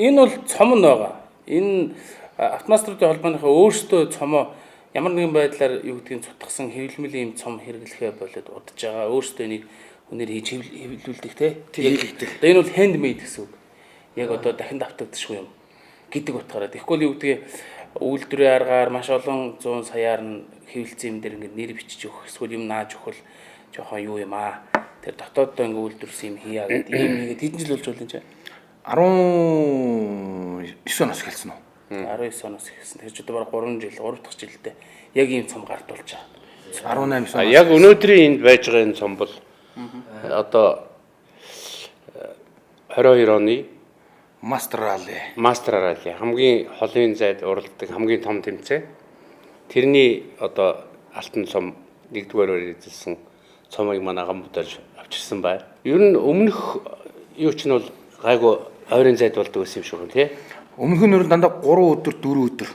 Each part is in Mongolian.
Энэ бол цом нь байгаа. Энэ автомаструудын холбооныхаа өөрсдөө цомоо ямар нэгэн байдлаар юу гэдгийг цутгасан хэвлэмлийн юм цом хэрэглэхээ болоод удаж байгаа. Өөрсдөө энийг хүнээр хийж хэвлүүлдэг те. Одоо энэ бол handmade гэсэн үг. Яг одоо дахин давтагдчихгүй юм гэдэг утгаараа. Тэгэхгүй юу гэдгийг үйлдвэрийн аргаар маш олон 100 саяар нь хэвлэлцэн юм дээр ингээд нэр бичиж өгөх эсвэл юм нааж өгөх жоохон юу юм аа. Тэр дотооддоо ингээд үйлдвэрсэн юм хийя гэдэг ийм нэгэд хэдэн жил болж байна ч 19 оноос эхэлсэн үү? 19 оноос эхэлсэн. Тэр ч одоо бараг 3 жил, 3 дахь жилдээ яг ийм цом гарт болж байгаа. 18 оноос. Яг өнөөдрийн энд байж байгаа энэ цом бол одоо 22 оны Мастер ралли хамгийн холын зайд уралдаг хамгийн том тэмцээн. Тэрний одоо алтан цом 1-р эзэлсэн цомыг манай гамбуудаж авчирсан бай. Ер нь өмнөх юу ч нь бол гайгүй ойрын зайд болдог гэсэн юм шиг байна тий. Өмнөх нь дандаа 3 өдөр 4 өдөр.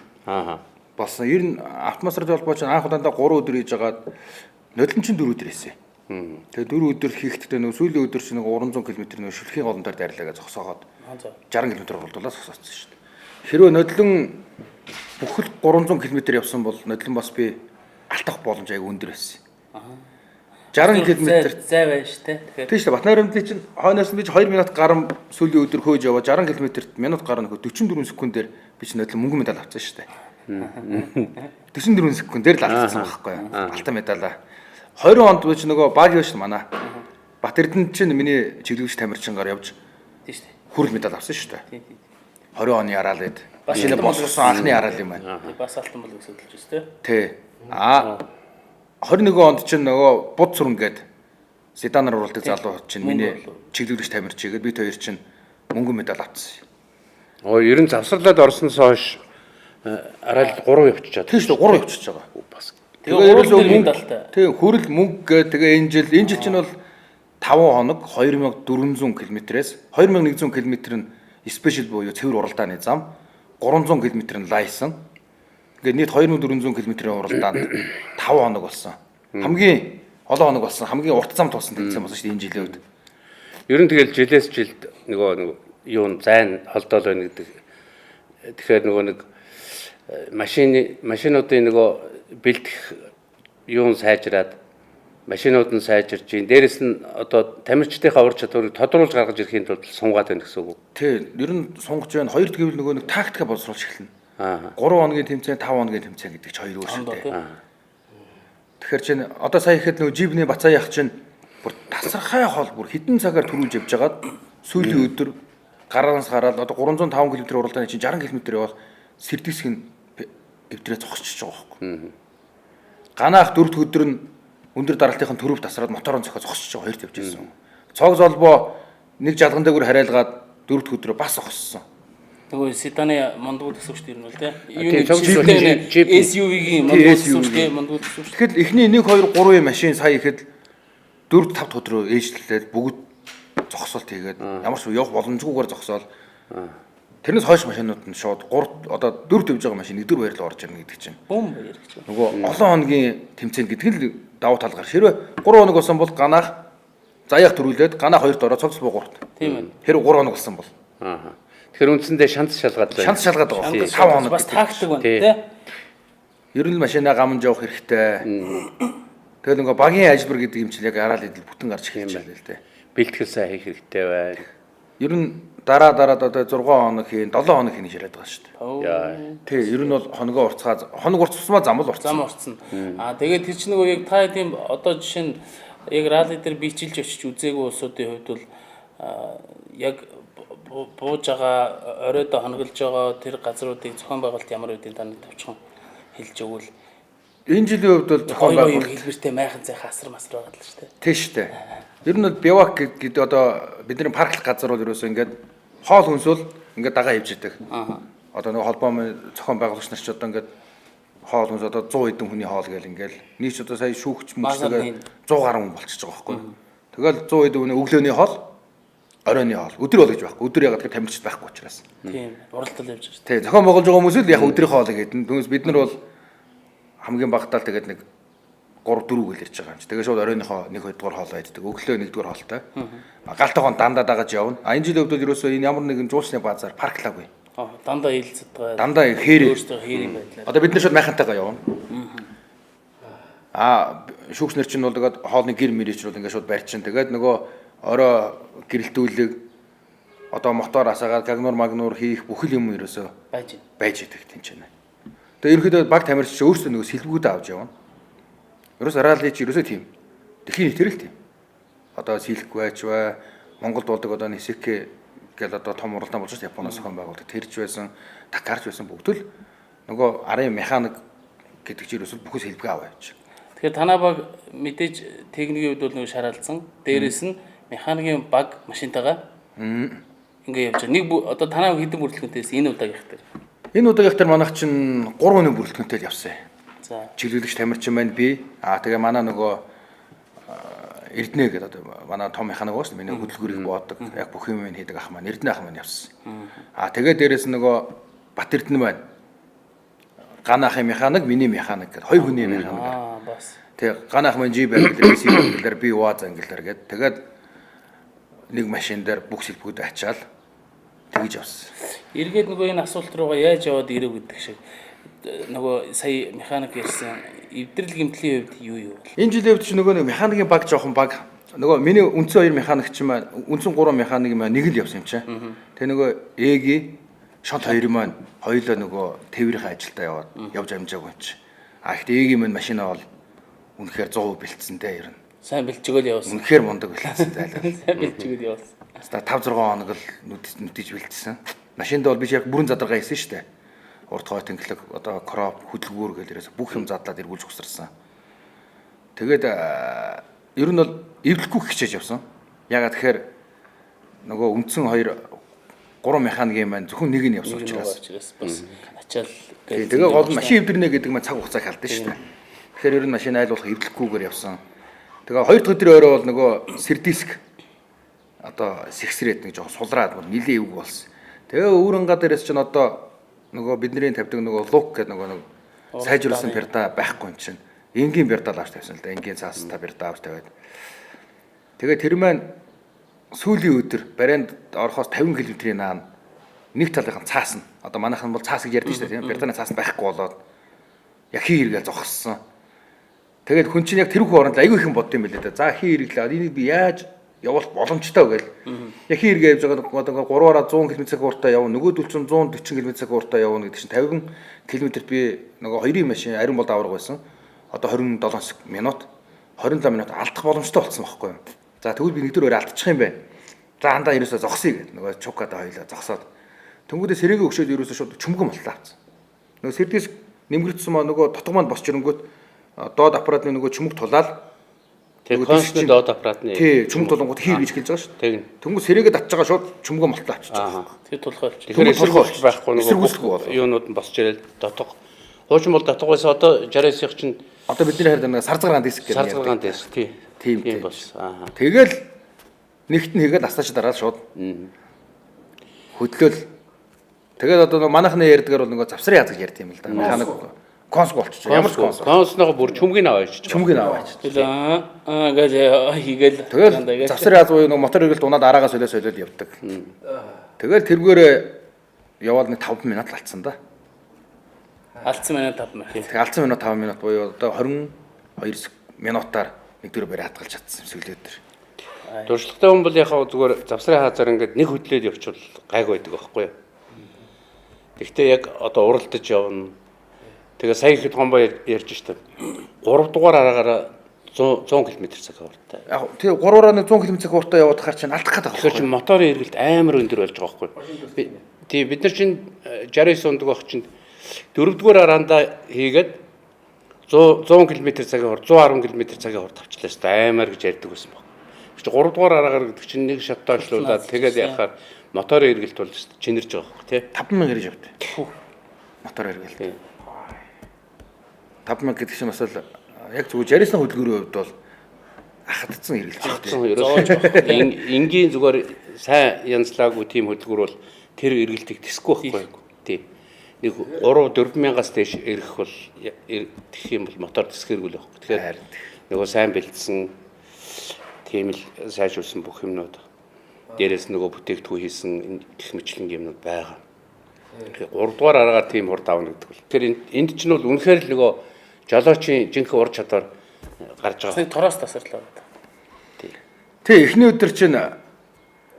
Болсон. Ер нь автомасрын холбооч анх дандаа 3 өдөр хийж агаад нодлон чинь 4 өдөр хийсэн. Тэгээ 4 өдөр хийхдээ нөө сүүлийн өдөр чинь 300 км нөө шүлхийн голонтоор дайрлагаа зогсоогоод 60 км болдуулаад зогсооцсон шүү дээ. Хэрвээ нодлон бүхэл 300 км явсан бол нодлон бас би алтах боломж айгүй өндөр байсан. 60 км зай байна шүү дээ. Тийм шүү дээ. Батнайрамдлын чинь хойноос нь би 2 минут гарам сүүлийн өдөр хөөж яваа 60 км-т минут гарна 44 секундээр би чинь нодлон мөнгөн медаль авсан шүү дээ. 44 секундээр л авсан байхгүй юу? Алтан медалаа. 20 онд би ч нөгөө баг явж манай. Бат Эрдэнэт чинь миний чиглэгч тамирчингаар явж Тийм шүү дээ. хүрэл медаль авсан шүү дээ. 20 оны яраалд бас энэ боловсон анхны яраал юм байна. Бас алтан бол өсөөлж шүү дээ. Тий. 21 онд чинь нөгөө буд сүрэн гээд седанаар уралдаг залуу чинь миний чиглэгч тамирчигээд бид хоёр чинь мөнгөн медаль авсан. Ер нь завсарлаад орсноос хойш арай 3 явчихад. Тийм шүү дээ 3 явчихж байгаа. Бас Тэгээ өөрөө медальтай. Тийм хүрэл мөнгө гээд тэгээ энэ жил чинь бол 5 хоног 2400 км-ээс 2100 км нь спешиал буюу цэвэр уралдааны зам 300 км нь лайсан. Ингээд нийт 2400 км-ийн уралдаанд 5 хоног болсон. Хамгийн олон хоног болсон. Хамгийн урт зам тулсан тэмцээн болсон шүү дээ энэ жилийн үед. ер нь тэгэл жилээс жилд нөгөө юу зайн холдоол байна гэдэг. Тэгэхээр нөгөө нэг машинуудын нөгөө бэлдэх юун сайжраад машинууд нь сайжирж байна. Дээрэс нь одоо тамирчдынхаа ур чадварыг тодруулж гаргаж ирэхийн тулд сунгаад байна гэсэн үг. Тий, ер нь сунгаж байна. Хоёр гэвэл нөгөө нэг тактика боловсруулж эхэлнэ. 3 хоногийн тэмцээн, 5 хоногийн тэмцээн гэдэг ч хоёр өөр шүү дээ. Тэгэхээр чинь одоо сая ихэд нөгөө жибний бацаа яах чинь бүр тасархай хол бүр хэдэн цагаар төрүүлж явж хагаад сүүлийн өдөр гараанаас гараад одоо 305 км уралдааны чинь 60 км явал сэрдисгэн эвдрээ зогсчихж байгаа байхгүй. Ганаах 4 өдөр нь өндөр даралтын төрөв тасраад моторон цохоо зогсчихж байгаа хоёр тавьж ирсэн. Цог золбоо нэг жалган дээгүүр хараалгаад 4 өдрөө бас зогссон. Тэгвэл седаны мандуу төсөвч дэр нь бол тий. SUV-гийн мандуу төсөвч тий мандуу төсөвч. Тэгэхээр эхний 1 2 3-ын машин сая ихэд 4 5 өдрөө ээжлэлээд бүгд зогсолт хийгээд ямар ч явах боломжгүйгээр зогсоол. Тэрнээс хойш машинууд нь шууд 3 одоо 4 тавьж байгаа машин 4 баярлал орж ирнэ гэдэг чинь. Бум баяр гэж байна. Нөгөө олон хоногийн тэмцээн гэдэг нь давуу талгаар. Хэрвээ 3 хоног болсон бол ганаах заяах төрүүлээд ганаах 2-т ороо цогц буу 3-т. Тийм ээ. Хэрвээ 3 хоног болсон бол. Тэгэхээр үндсэндээ шанс шалгаад байна. Шанс шалгаад байгаа. 5 хоног бас тактик байна тий. Ер нь машинаа гамж явах хэрэгтэй. Тэгээд нөгөө багийн ажбар гэдэг юм чил яг араал идэл бүтэн гарч ирэх юм байна л дээ. Бэлтгэл сайн хийх хэрэгтэй байна. Ер нь дараа одоо 6 хоног хийн 7 хоног хийн гэж яриад байгаа шүү дээ. Яа. Тий, ер нь бол хоногоо урцгаа хоног урцсмаа зам бол урцсан. Зам урцсан. Тэгээд тэр чинь нөгөө яг та тийм одоо жишээ нь яг ралли дээр бичилж очиж үзээгүй улсуудын хувьд бол яг бууж байгаа оройдоо хоноглож байгаа тэр газруудыг зохион байгуулалт ямар үдийн таны товчхон хэлж өгвөл энэ жилийн хувьд бол зохион байгуулалт хэлбэртэй майхан цайхан асар масар байгаа л шүү дээ. Тий шүү дээ. Ер нь бол бивак гэдэг одоо бидний парклах газар бол ерөөсөө ингээд хоол хүнсөл ингээд дагаа хөвж идэг. Одоо нэг холбоомын зохион байгуулагч нар ч одоо ингээд хоол хүнс одоо 100 хэдэн хүний хоол гээл ингээл нийч одоо сая шүүгч мөчтэйгээ 100 гаруй хүн болчихж байгаа байхгүй. Тэгэл 100 хэдэн хүний өглөөний хоол оройны хоол өдөр бол гэж байхгүй. Өдөр ягаад гэвэл тамирчид байхгүй учраас. Тийм, уралдал явж байгаа шүү. Тий, зохион байгуулж байгаа хүмүүс л яг өдрийн хоолыг хийдэн. Түүнээс бид нар бол хамгийн багтаал тэгээд нэг 3 4 гэл ирж байгаа юм чи. Тэгээ шууд оройныхоо 1 2 дугаар хоолоо иддэг. Өглөө 1 дугаар хоолтой. Галтайхон дандаа дагаж явна. Энэ жилийн өвдөд ерөөсөө энэ ямар нэгэн жуулчны базар парклаагүй. Дандаа ээлцэд байгаа. Дандаа хээр. Өөрсдөө хээрийн байдлаар. Одоо бид нар шууд майхантайгаа явна. Шүүгчнэр чинь бол тэгээд хоолны гэр мэрийч бол ингээд шууд барьчин. Тэгээд нөгөө орой гэрэлтүүлэг одоо мотор асаагаад магнуур хийх бүхэл юм ерөөсөө байж идэх тийм ч байна. Тэгээ ерөнхийдөө баг тамирч өөрсдөө нөгөө сэлбгүүд авч явна. Ерөөс араалын чи ерөөсөө тийм. Дэлхийн нийтээр л тийм. Одоо силкгүй байж бай, Монголд болдог одоо Нисеке гэл одоо том уралдаан болж байгаа Японоос хон байгуулдаг тэрж байсан, Дакарч байсан бүгд л нөгөө арын механик гэдэг чинь ерөөсөө бүхэл сэлбгээ аваа явж. Тэгэхээр танаа баг мэдээж техникийн хувьд бол нөгөө шараалцсан. Дээрээс нь механикийн баг машинтайгаа ингээ явж байгаа. Нэг одоо танаа хэдэн бүрэлдэхүүнтэйс энэ удаагийнх дээр. Энэ удаагийнх дээр манайх чинь 3 өдрийн бүрэлдэхүүнтэй л явсан. За. Чиглүүлэгч тамирчин байна би. Тэгээ манай нөгөө Эрдэнэ гэдэг одоо манай том механик уус миний хөдөлгөөрийг боодог. Яг бүх юм хийдэг ах маань Эрдэнэ ах маань явсан. Тэгээ дээрээс нөгөө Бат Эрдэнэ байна. Ган ахын механик, миний механик гэдэг 2 хүний механик. Бас. Тэгээ ган ах маань G байрлал PC байрлалаар би УАЗ ангиллаар гээд тэгээд нэг машин дээр бүх сэлбгүүд ачаал тэгж явсан. Эргээд нөгөө энэ асуулт руугаа яаж яваад ирэв гэдэг шиг нөгөө сая механик ярьсан эвдрэл гэмтлийн хувьд юу юу вэ? Энэ жилийн хувьд ч нөгөө нэг механикийн баг жоохон баг. Нөгөө миний үндсэн 2 механик ч маань үндсэн 3 механик маань нэг л явсан юм чинь. Тэгээ нөгөө Эги шот 2 маань хоёулаа нөгөө тээврийн ажилдаа явж амжаагүй юм чинь. Гэхдээ Эги маань машинаа бол үнэхээр 100% бэлдсэнтэй ер нь. Сайн бэлчгөл явсан. Үнэхээр мундаг бэлдсэн зайлаа. Сайн бэлчгөл явсан. 5 6 хоног л нүдэж бэлдсэн. Машинд бол би яг бүрэн задаргаа хийсэн шүү дээ. Урд хой тэнглэг одоо кроп хөдөлгүүр гэлээрээс бүх юм задлаад эргүүлж өгсөрсөн. Тэгээд ер нь бол эвлэхгүй хичээж явсан. Ягаад тэгэхээр нөгөө үндсэн 3 механикийн маань зөвхөн нэг нь явсан учраас бас ачаал тэгээ гол машин эвдэрнэ гэдэг маань цаг хугацаа халдсан шүү дээ. Тэгэхээр ер нь машин айлуулах эвлэхгүйгээр явсан. Тэгээ 2 дахь өдрийн орой бол нөгөө сэрдиск одоо сэгсрээд нэг жоохон сулраад нилээ эвгүй болсон. Тэгээ өөрөнгө дээрээс чинь одоо нөгөө бидний тавьдаг нөгөө лук гэдэг нөгөө сайжруулсан перда байхгүй юм чинь. Энгийн перда л авч тавьсан л да. Энгийн цаастай перда авч тавиад. Тэгээ тэр маань сүүлийн өдөр барианд орохоос 50 км-ийн наан нэг талынхан цаасна. Одоо манайхан бол цаас гэж ярьдэн шүү дээ тийм. Перданы цаас байхгүй болоод яг хий хэрэгэл зогссон. Тэгээд хүн чинь яг тэр хүү оронд айгүй их юм бодсон юм билээ да. За хий хэрэглээ. Энийг би яаж явуулах боломжтой вэ гээл. Яг хий хэрэгээ явж байгаа одоо 3-аараа 100 км/цаг хугацаатай явна. Нөгөөдөл чинь 140 км/цаг хугацаатай явна гэдэг чинь 50 км би нөгөө 2-ын машин ариун болд авраг байсан. Одоо 27 минут 27 минут алдах боломжтой болсон байхгүй юу. За тэгвэл би нэг дөр өөр алдчих юм байна. За андаа ерөөсөө зогсъё гэдэг. Нөгөө чукада хоёлаа зогсоод. Тэнгүүдээ сэрээгээ өгшөөд ерөөсөө шууд чүмгэн болтлаа авсан. Нөгөө сэрдээс нэмгэрчсэн маа нөгөө дотго маань босч ирэнгүүт доод аппаратны нөгөө чүмэг тулаад тэр консны доод аппаратны тий чүмэг тулангууд хий гэж хэлж байгаа шүү дээ. Тэнгүүд сэрээгээ татж байгаа шууд чүмгэн болтлоо авчиж байгаа. Тэр тулхай болчих. Тэгэхээр эсэргүүцэл байхгүй нөгөө юунууд нь босч ирэл дотго. Хуучин бол дотгоос одоо 60-ийнх чинь одоо бидний хард нэг сарцгаргаан диск гэдэг. Сарцгаргаан диск тий. Тийм болсон. Тэгэл нэгт нь хийгээд астаач дараад шууд хөдлөөл. Тэгээд одоо манайхны ярьдгаар бол нөгөө завсрын яз гэж ярьд юм л да. Механик конс болчих. Ямар конс? Консноо бүр чүмгийг аваач. Чүмгийг аваач. Тэгэл хийгээл. Тэгэл завсрын яз буюу нөгөө мотор хэрэгэлд унаад араагаа солиод явдаг. Тэгэл тэргээрээ яваад нэг 5 минут л алдсан да. Алдсан минут 5 минут. Тэгээ алдсан минут 5 минут буюу одоо 22 минутаар нэг дөр барай хатгалж чадсан сүүлээд төр. Дуршлагтай хүн бол яхаа зүгээр завсрын хаазаар ингээд нэг хөдлөөд явчихвал гайг байдаг байхгүй юу? Гэхдээ яг одоо уралдаж явна. Тэгээ сая ихэд гомбо ярьж штэ. 3 дугаар араагаараа 100 км/цаг хугацаатай. Яг тэгээ 3-аар 100 км/цаг хугацаатай яваад хаар чинь алдах гэдэг. Тэгэхээр чинь моторын эргэлт амар өндөр болж байгаа байхгүй юу? Тий бид нар чинь 69 ундаг байх чинь 4-р араандаа хийгээд 100 км/цагийн хор 110 км/цагийн хор тавчлаа шүү дээ. Аймаар гэж ярьдаг байсан баг. Чи 3-р араагаар гэдэг чинь нэг шатаачлуулаад тэгээд яхаар моторын эргэлт болж чинэрж байгаа хөөх тий. 5000 гэж явд. Мотор эргэлт. 5000 гэдэг чинь бас л яг зүгээр 60-ны хөдөлгөөрийн хувьд бол ахадцсан эргэлт. Энгийн зүгээр сайн янзлаагүй тийм хөдөлгөөр бол тэр эргэлтийг тэсэхгүй байхгүй юу? Тий. нэг 3-4 мянгаас дээш ирэх бол тэгэх юм бол мотор тэсгэргүй л байхгүй. Тэгэхээр нөгөө сайн бэлдсэн тийм л сайжруулсан бүх юмнууд дээрээс нөгөө бүтээгдэхүүн хийсэн гэх мэтлэн юмнууд байгаа. Тэгэхээр 3 дугаар араагаар тийм хурд авна гэдэг бол. Тэгэхээр энд чинь бол үнэхээр л нөгөө жолоочийн жинхэнэ ур чадвар гарч байгаа. Нэг тороос тасарлаа. Тий, эхний өдөр чинь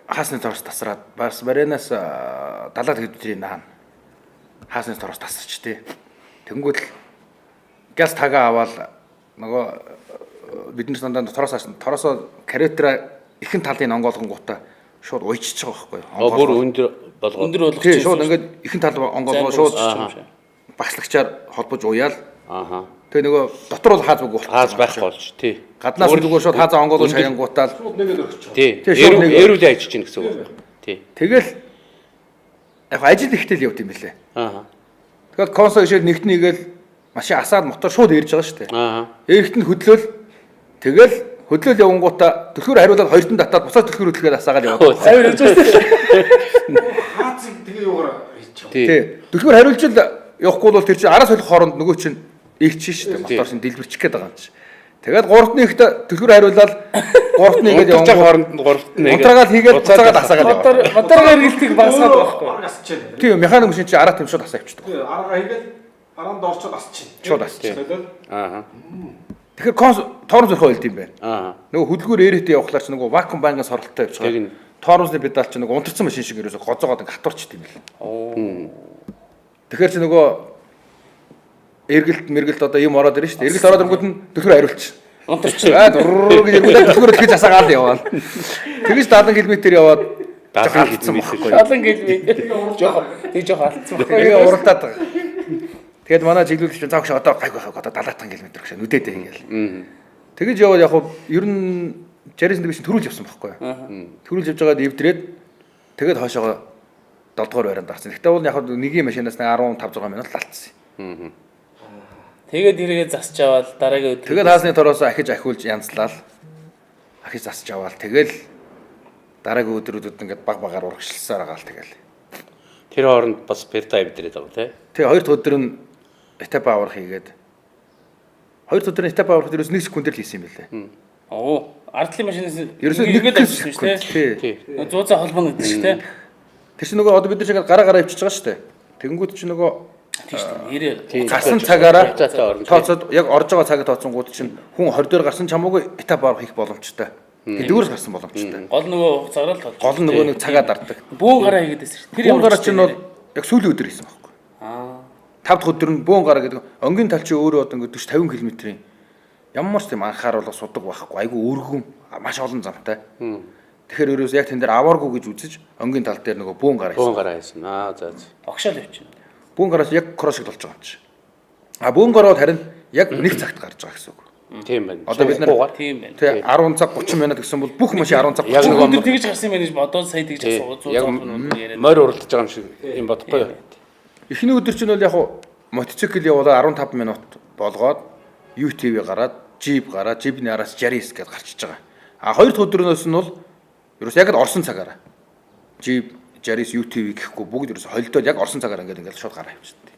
хаасны тороос тасраад бас баринаас 70 хэдвэрийн наан хаасны тороос тасарч тий. Тэнгүүд л газ тагаа аваад нөгөө бид нар дандаа тороосоо каретра ихэн талын онгоолгонгуудаа шууд уйчиж байгаа байхгүй юу? Бүр өндөр болгоод. Өндөр болгож тий, шууд ингээд ихэн тал онгоолгоо шууд багслагчаар холбож уяал. Ааха. Тэгээ нөгөө дотор бол хааз үгүй Хааз байхгүй болж тий. гаднаас нөгөө шууд хаазаа онгоолгож шаянгуутаал. Тий. шууд нэг- Эрүүлээ ажиж чинь гэсэн үг байна. Тий. Тэгэл яг ажил ихтэй л явд юм билээ. Ааха. Тэгэхээр консо ишээд нэгтнийгээл машин асаад мотор шууд ирж байгаа шүү дээ. Ааха. Эрэгт нь хөдлөөл тэгэл хөдлөөл явангуудаа түлхүүр хариулаад хоёртон татаад буцаад түлхүүр хөдлөхөд асаагаад яваад. Авир явж байна. Хаацыг тэгээ юугаар хийчих. Тий. Тий. Түлхүүр хариулж л явахгүй бол тэр чинь араас солих хооронд нөгөө чинь ийгч шүү дээ. Мотор шин дэлбэрчих гээд байгаа юм чи. Тэгээд гуравтны ихтэй түлхүүр хариулаад гуравтны игээд Унтаж явангууд хооронд нь 3-т нь унтраагаад хийгээд буцаагаад асаагаад яваад. Моторын эргэлтийг багасгаад байхгүй. Арга асчихжээ. Тийм механик машин чи араа тийм шууд асаа явчихдаг. Тэгээ арга хийгээл араанд орчод асчихжээ. Шууд асчих. Ааха. Тэгэхээр конс тоорн зөрхөө хэлд юм байна. Ааха. Нөгөө хөдөлгөөр ээрэхтэй явахлаар чи нөгөө вакуум банкын соролттой явж Тэг байгаа. нь. Тоорносны педал чи нөгөө унтарсан машин шиг ерөөсө гоцоогоод ингээ хатуурчт юм бэл. Тэгэхээр чи нөгөө эргэлт мэргэлт одоо юм ороод ирнэ шүү дээ. Эргэлт ороод ирэнгүүт нь түлхүүр хариулчих. Унтарч. Дурррр гэж эргүүлээд түлхүүр өдгөж асаагаад яваа. Тэгэж 70 км яваад 70 алдсан байхгүй. 70 км. Жохоо. Тэг жохоо алдсан байхгүй. Тэгээ уралдаад байгаа. Тэгээд манай чиглүүлэгч цааш одоо гайгүй одоо 70 км гэж нүдэдээ ингээл. Тэгэж яваад яг хуу ер нь жарис нэг биш төрүүлж явсан байхгүй. Төрүүлж явж байгаад эвдрээд тэгээд хоошоогоо 7 дугаар байранд гарсан. Гэхдээ бол яг хуу нэгийн машинаас 15 6 минут л алдсан. Тэгээд хэрэгээ засч аваад дараагийн өдөр. Тэгээд хаасны тороос ахиж ахиулж янзлал. Ахиж засч аваад тэгэл дараагийн өдрүүдэд ингээд баг багаар урагшилсаар байгаа л тэгэл. Тэр хооронд бас перта эвдрээд байгаа тий. Тэгээ хоёр дахь өдөр нь этап аврах хийгээд хоёр дахь өдөр нь этап аврах дээрээс 1 секундээр л хийсэн юм байлээ. Оо, ардлын машинаас Ерөөсөө эргээд 1 авчихсан шүү дээ. Тий. Зууцаа холбоно гэдэг шүү дээ. Тэр чинь нөгөө одоо бид нар шиг гараа ивчиж байгаа шүү дээ. Тэгэнгүүт чинь нөгөө Тийм шүү дээ. гарсан цагаараа Цаатаа орно. тооцоод яг орж байгаа цагт тооцсонгууд чинь хүн 20 дээр гарсан ч хамаагүй этап аврах хийх боломжтой. Дөрөвс гарсан боломжтой. Гол нөгөө хугацаагаар л тоо. Гол нь нөгөө нэг цагаа дарддаг. Бүүн гараа хийгээд байсан шүү. Бүүн гараа чинь бол яг сүүлийн өдөр хийсэн байхгүй. Аа. 5 дахь өдөр нь бүүн гараа гэдэг өнгийн тал чинь өөрөө одоо ингээд 40 50 км-ийн ямар ч тийм анхааруулга судаг байхгүй. Айгу өргөн маш олон замтай. Тэгэхээр ерөөс яг тэн дээр авааргүй гэж үзэж өнгийн тал дээр нөгөө бүүн гараа Бөөн хийсэн. гараа хийсэн. Аа за за. Огшоол явчихна. Бүүн гараас яг кросс болж байгаа юм чи. А бүүн гараад харин яг 1 цагт гарч байгаа гэсэн үг. Тийм байна. Одоо бид нар Тийм байна. тэгээ 10 цаг 30 минут гэсэн бол бүх машин 10 цаг Яг 30 нөгөө Өндөр тэгж гарсан юм байна гэж бодоод сая тэгж асуугаад яг 100 яриад. морь уралдаж байгаа юм шиг юм бодохгүй юу? Эхний өдөр чинь бол яг мотоцикл явуулаад 15 минут болгоод UTV гараад Jeep гараад Jeep-ний араас Yaris гэдээ гарчиж байгаа. А хоёр дахь өдрөөс нь бол ерөөс яг л орсон цагаараа Jeep, Yaris, UTV гэхгүй бүгд ерөөс холдоод яг орсон цагаараа ингээд шууд гараа явчихдаг.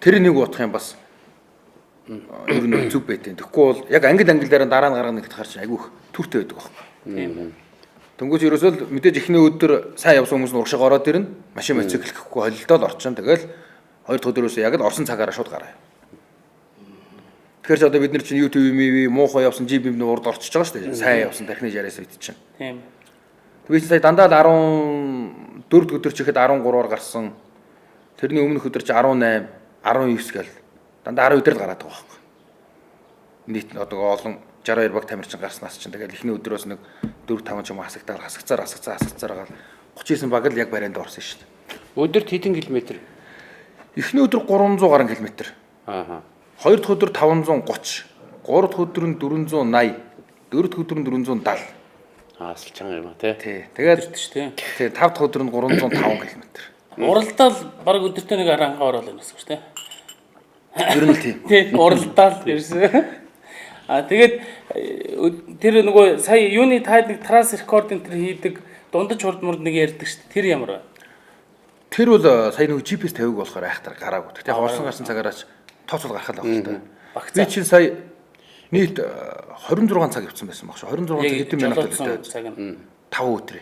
Тэр нэг бодох юм бас ер нь зүг байт. Тэгэхгүй бол яг ангиллаараа дараа нь гаргана гэдэгт харж айгүйх түртэй байдаг байхгүй. Тэнгүүч ерөөсөө л мэдээж эхний өдөр сайн явсан хүмүүс нь урагшаа ороод ирнэ. Машин мотоцикл гэхгүй холдоод орчин. Тэгэл хоёр дахь өдрөөс яг л орсон цагаараа шууд гараа. Тэгэхээр ч одоо бид нар чинь YouTube MV муухай явсан Jeep-ийн урд орчиж байгаа шүү дээ. Сайн явсан дахны Yaris үед чинь. Тийм. Тэгээд сая дандаа л 14 дэх өдөр чихэд 13-аар гарсан. Тэрний өмнөх өдөр чи 18, 19 гэл дандаа 12 дээр л гараад байгаа байхгүй. Нийт одоо олон 62 баг тамирчин гарснаас чинь тэгэл эхний өдрөөс нэг 4 5 ч юм хасагцаар гал 39 баг л яг барайнд орсон шүү дээ. Өдөрт хэдэн километр? Эхний өдөр 300 гаруй километр. Ааха. Хоёр дахь өдөр 530, гурав дахь өдөр нь 480, дөрөв дэх өдөр нь 470. Асал чанга юм а тий. Тий. Тэгээд шүү дээ. тий 5 дахь өдөр нь 305 км. Уралдаал баг өдөртөө нэг арангаа ороод байна гэсэн шүү дээ. Ер нь л тий. Тий, уралдаал ерөөсөө. А тэгээд тэр нөгөө сая юуны таад нэг транс рекординг тэр хийдэг дундаж хурд мурд нэг ярьдаг шүү дээ. Тэр ямар вэ? Тэр бол сая нэг GPS тавиг болохоор айхтар гараагүй. Тэгтээ орсон гарсан цагаараач тооцоол гарах л байна л та. Би чинь сая нийт 26 цаг явцсан байсан баг шүү. 26 цаг хэдэн минут л цаг нь 5 өдөр.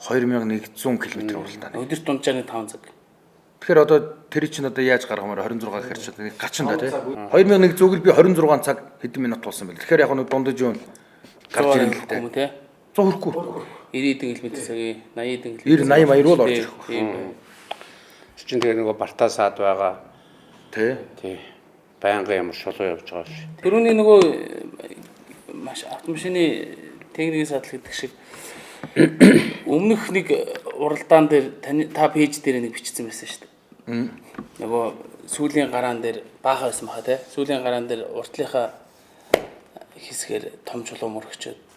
2100 км уралдаан. өдөрт дунджаар 5 цаг. Тэгэхээр одоо тэр чинь одоо яаж гаргамаар 26 гэхэр чинь нэг гачин да тий. 2100-ыг би 26 цаг хэдэн минут тулсан байл. Тэгэхээр яг нь дундаж юу гарч ирэн л дээ. 100 хүрэхгүй. 90 км цагийн 80 км. 90 80 80 руу л орж ирэх. Чинь тэр нөгөө бартаа саад байгаа. Тий. Байнгын ямар шулуу явж байгаа ш. Тэрүүний нөгөө маш автомашины техникийн садлаг гэдэг шиг өмнөх нэг уралдаан дээр та пэйж дээр нэг бичсэн байсан шүү дээ. Нөгөө сүүлийн гараан дээр баахан байсан баха тий. Сүүлийн гараан дээр уртлынхаа хэсгээр том чулуу мөрөгчөөд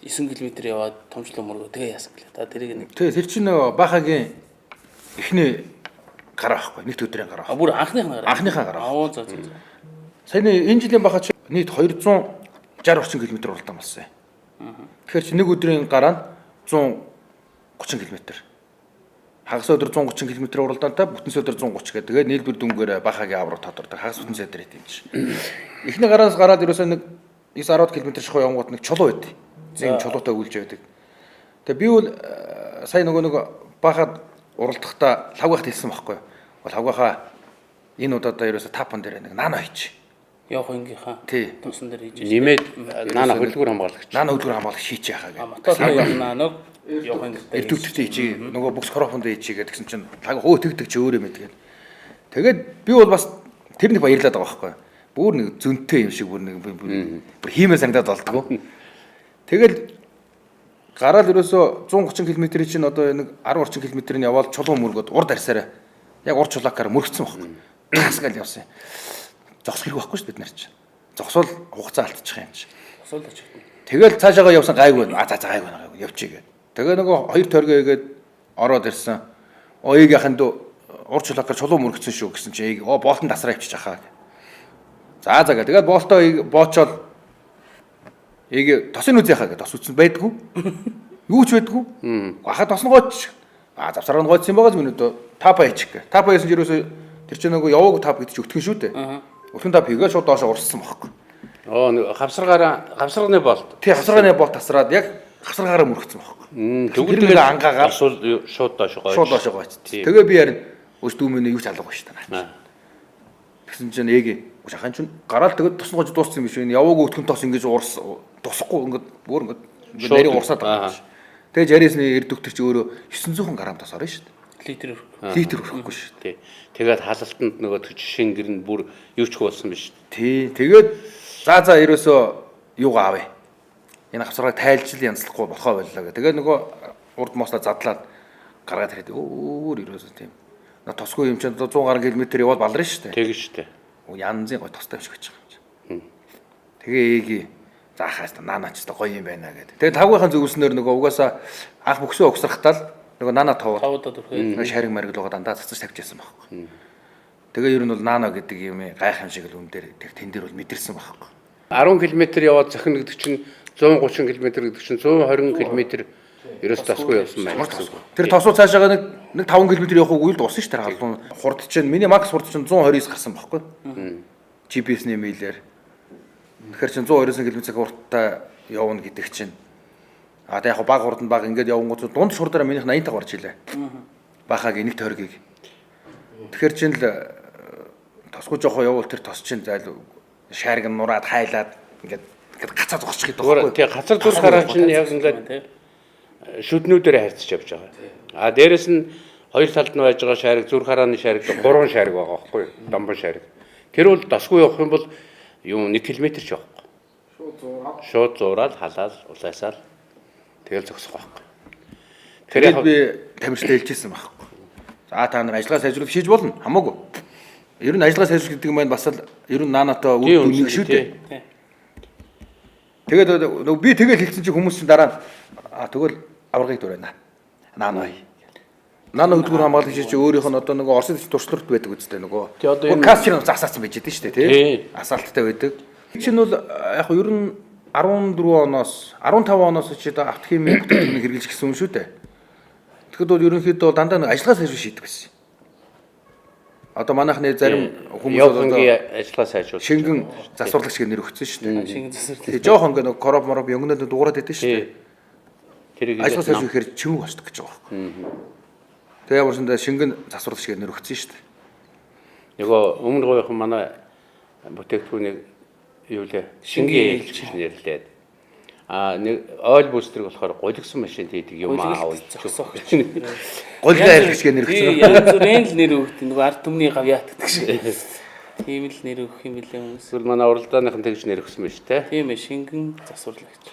9 км яваад том чулуу мөргөө тэгээ яасан гэлээ. Та тэрийг нэг Тий, тэр чинь нөгөө бахагийн эхний гараа байхгүй. Нэг өдрийн гараа. бүр анхныхаа гараа. Анхныхаа гараа. Аа зөө. Саяны энэ жилийн баха чи нийт 260 орчим км уралдаан болсон юм. Тэгэхээр чи нэг өдрийн гараа нь 130 км. Хагас өдөр 130 км уралдаантай бүтэнс өдөр 130 гэдэг. Тэгээд нийлбэр дүнгээр бахагийн авраг тодордог. Хагас бүтэнс өдөр хийх юм чи. Эхний гараас гараад ерөөсөө нэг 9-10 км шахуу явгууд нэг чулуу байд. Зин чулуутай үйлж байдаг. Тэгээ би бол сая нөгөө бахад уралдахдаа лавгахт хэлсэн байхгүй юу? Бол лавгахаа энэ удаадаа ерөөсө тапан дээр нэг нано хийч. Явах ингэхаа. Тий. Тусан дээр хийж. Нэмээд наана хөдөлгүүр хамгаалагч. Нано хөдөлгүүр хамгаалагч хийч яхаа гэ. Мотор явах наног явах ингэхтэй. Эрдүүттэй хийчи. Нөгөө бокс крофонд хийчи гэдгсэн чинь лаг хөө тэгдэг чи өөрөө мэдгээд. Тэгээд би бол бас тэрнийг баярлаад байгаа байхгүй юу? Бүр нэг зөнтэй юм шиг бүр нэг бүр хиймэл санагдаад болдгоо. Тэгэл гараал ерөөсө 130 км-ийн чинь одоо нэг 10 орчим км-ийн яваал чулуу мөргөд урд арьсаараа яг урд чулаакаар мөргцсөн байхгүй. Тасгал явсан. Зогсох хэрэг байхгүй шүү бид нар чинь. Зогсвол хугацаа алдчих юм чи. Асуулт очих. Тэгэл цаашаага явсан гайгүй байна. За гайгүй байна. Явчих гээ. Тэгээ нөгөө хоёр торгоо игээд ороод ирсэн. Оёг яханд урд чулаакаар чулуу мөргцсөн шүү гэсэн чи боолтон тасраа ивчих хаа. За гээ. Тэгээд боолтоо боочоод тосын үз яхаа гэдэг тос үтсэн байдгүй. Юу ч байдгүй. Хахад тос нь гооч. Завсараа нь гооцсон юм байгаа юм уу? Тапа хийчих гэ. Тапа хийсэн ч ерөөсөө тэр чинь нөгөө яваагүй тап гэдэг чинь өтгөн шүү дээ. Өтгөн тап хийгээ шууд доошоо урссан байхгүй. Хавсарганы болт. Тий, хавсарганы болт тасраад яг хавсаргаараа мөргцсөн байхгүй. Тэгвэл ангаагаар шууд доошоо гооч. Шууд доошоо гооч. Тэгээ би харин өс дүүмэнэ юу ч алга шүү дээ. Тэгсэн чинь шахан чинь гараал тэгээд тос гож дууссан юм биш үү? Яваагүй өтгөн тос ингэж тусахгүй ингээд бүр ингээд нарийн урсаад байгаа юм. Тэгээ жарисны эрдүгтэр чи өөрөө 900 грамм тос орно шүү дээ. Литр өрөхгүй шүү дээ. Тэгээд халалтанд нөгөө жишээ гэр нь бүр юу ч болсон биш. Тий. Тэгээд за ерөөсөө юугаа авъя. Энэ хавсаргыг тайлжил янзлахгүй болохоо боллоо гэх. Тэгээд нөгөө урд мослоо задлаад гаргаад ирээд өөр ерөөсөө тийм. Тосгүй юм чинь 100 гаруй километр яваад баларна шүү дээ. Тэгэж шүү дээ. Янзын гой тостой биш гэж байгаа юм. Тэгээ заахаас наанач та гоё юм байна гэдэг. Тэгээ тавгийнхаа зөвлснөр нөгөө угаасаа анх бөксөө угсрахтаа л нөгөө наана тавуудад өрхөө шариг мариг лугаа дандаа цацаж тавьчихсан байхгүй. Тэгээ ер нь бол наано гэдэг юм гайх юм шиг л үн дээр тэн дээр бол мэдэрсэн байхгүй. 10 км яваад зохино гэдэг чинь 130 км гэдэг чинь 120 км ерөөс тосгүй явсан байна. Тэр тосуу цаашаага нэг 5 км явах үйл дуусна шүү дээ. Халуун хурд чинь миний макс хурд чинь 129 гарсан байхгүй. GPS-ний мэйлэр. Тэгэхээр чинь 129 км/цаг хурдтай явна гэдэг чинь. Одоо яг баг хурд нь баг ингээд явгонгууд дунд шурдаараа минийх 80 таг орж илээ. Бахагийн нэг тойргийг. Тэгэхээр чинь л тосгүй жоохоо явуул тэр тос чинь зайл шаариг нь нураад хайлаад ингээд гацаад зогсчих гэдэг байхгүй. Тэгээ газар зүрх хараа чинь яг ингээд шүднүүдээр харьцаж явж байгаа. Дээрэс нь хоёр талд нь байж байгаа шаариг зүрх харааны шаариг 3 шаариг байгаа байхгүй юу? Дамбан шаариг. Тэр бол тосгүй явах юм бол юу 1 км ч явахгүй. Шууд зуураад халаал улаасаал тэгэл зогсох байхгүй. Тэгээд би тамирчтай хэлжсэн байхгүй. За та нар ажлаа сайжруулах хийж болно хамаагүй. Ер нь ажлаа сайжруулах гэдэг юм байна бас л ер нь наанатай үр дүн шүү дээ. Тэгээд би тэгэл хэлсэн чи хүмүүс чинь дараа тэгвэл аваргыг дурайна. Наано. Наано хөдөлгөөр хамгаалагч чи өөрийнх нь одоо нөгөө Оросд туршлалт байдаг үстэй нөгөө. Касчер засаасан байж дээ шүү дээ тий. Асаалттай байдаг. Чинь бол яг ер нь 14 оноос 15 оноос ч одоо автохимийн бүтээгдэхүүнийг хэрэглэж гисэн юм шүү дээ. Тэгэхэд бол ерөнхийдөө дандаа нэг ажиллагаас ирж шийддэг байсан. Одоо манайхны зарим хүмүүс явахынгийн ажиллагаа сайжруулах. шингэн засварлагч гэж нэр өгсөн шүү дээ. Шингэн засвар. Тэгээ жоохон ингээ нэг короп мороп өнгөнөд дуурайд байдсан шүү дээ. Тэрийг Ажиллагаас ирж ихээр чимэг болчихдог гэж байгаа байхгүй. Тэгээ ямарсандаа шингэн засварлагч гэж нэр өгсөн шүү дээ. нөгөө өмнө гоёхон манай бүтээгдэхүүнийг юу лээ шингийн ээлж гэж нэрлээд нэг ойл бүүстрийг болохоор голигсон машинд хийдэг юм аавал зогсоогч. Голига арилгач гэж нэр өгсөн. Янз бүрийн л нэр өгдөг. Нөгөө ард түмний гавьяат гэдэг шиг. Тийм л нэр өгөх юм билээ хүмүүс. эсвэл манай уралдааныхан тэгж нэр өгсөн байж тээ. Тийм ээ, шингэн засварлагч.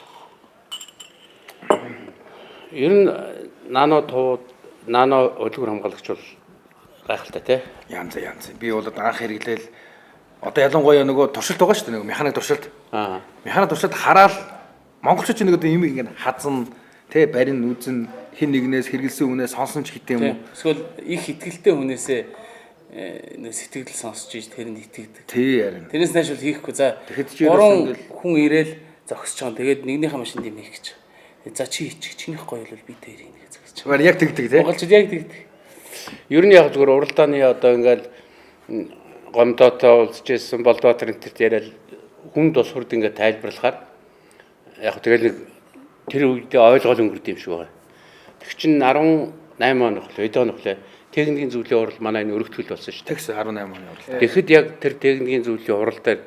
Ер нь нано өдгөр хамгаалагч бол гайхалтай тий. Янз. Би бол анх хэрэглээл одоо ялангуяа нөгөө туршилт байгаа шүү дээ. Нөгөө механик туршилт. Механик туршилт хараад монголчууд ч нэг одоо юм ингэ хазан тэ барин үзэн хин нэгнээс хэрэгэлсэн үнээс сонсон ч гэдэг юм уу. Эсвэл их ихтгэлтэй хүнээсээ нэг сэтгэл сонсч ийж тэрэнд итгэдэг. Тий харин. Тэрнээс нааш бол хийхгүй. За Тэгэхэд чи гурван хүн ирээл зогсож байгаа. Тэгээд нэгнийхээ машинд юм хийх гэж. За чи хийчих. Чинийх гоё бол би тэр хийнэ гэж зогсож. Зүгээр яг тэгдэг тий. Монголчууд яг тэгдэг. Ер нь яг зүгээр уралдааны одоо ингээл гомдоотой уулзчихсан Болдбаатар энтерт яриад хүн тус хурд ингээд тайлбарлахаар яг тэгэл нэг тэр үедээ ойлгол өнгөрд юм шиг байгаа. Тэг чин 18 он хөлөө, 7 он хөлөө техникийн зөвлөлийн хурал манай энэ өргөтгөл болсон шүү дээ. Тэгс 18 оны урал. Тэгэхэд яг тэр техникийн зөвлөлийн хурал дээр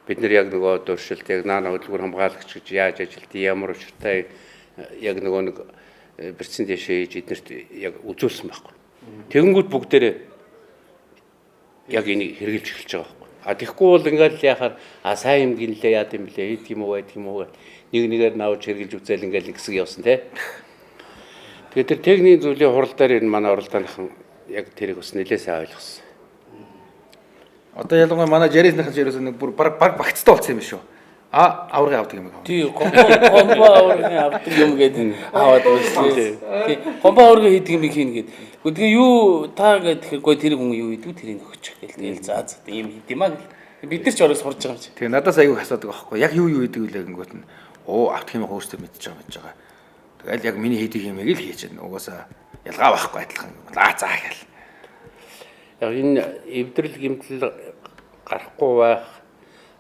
бид нэр яг нөгөө дуршилт яг наана хөдөлгөөр хамгаалагч гэж яаж ажилт ямар учиртай яг нөгөө нэг презентацийн хийж эднэрт яг үзүүлсэн байхгүй. Тэгэнгүүт бүгдээрээ яг энийг хэрэгжилж эхэлж байгаа байхгүй. Тэгэхгүй бол ингээл яхаар сайн юм гинлээ яад юм блэ хийд юм уу байдаг юм уу нэг нэгээр навж хэрэгжилж үзэл ингээл гисэг явсан тий. Тэгээд тэр техникийн зөвлөлийн хурал дээр энэ манай уралдааныхан яг тэрийг бас нэлээд сайн ойлгосон. Одоо ялангуяа манай Жарисныхан ч ерөөсөө нэг бүр баг багцтай болсон юм шүү. Аврагын авдаг юм аа. Тий, гомбо аврагын авдаг юм гэдэг аваад байсан. Тий, гомбо аврагын хийдэг юм хийн гээд. Тэгээ юу та гэхээр гой тэр хүн юу хийдэг тэрийг өгчих гээл. Тэгэл за ийм хийд юм аа гэл. Бид нар ч орой сурж байгаа юм чи. Тэгээ надаас аягүй асуудаг байхгүй. Яг юу хийдэг үлээ гингүүт нь. Авдаг юм өөртөө мэдчихэж байгаа. Тэгэл яг миний хийдэг юм яг л хийж байна. Угаасаа ялгаа байхгүй адилхан юм. Заа гэл. Яг энэ эвдрэл гэмтэл гарахгүй байх.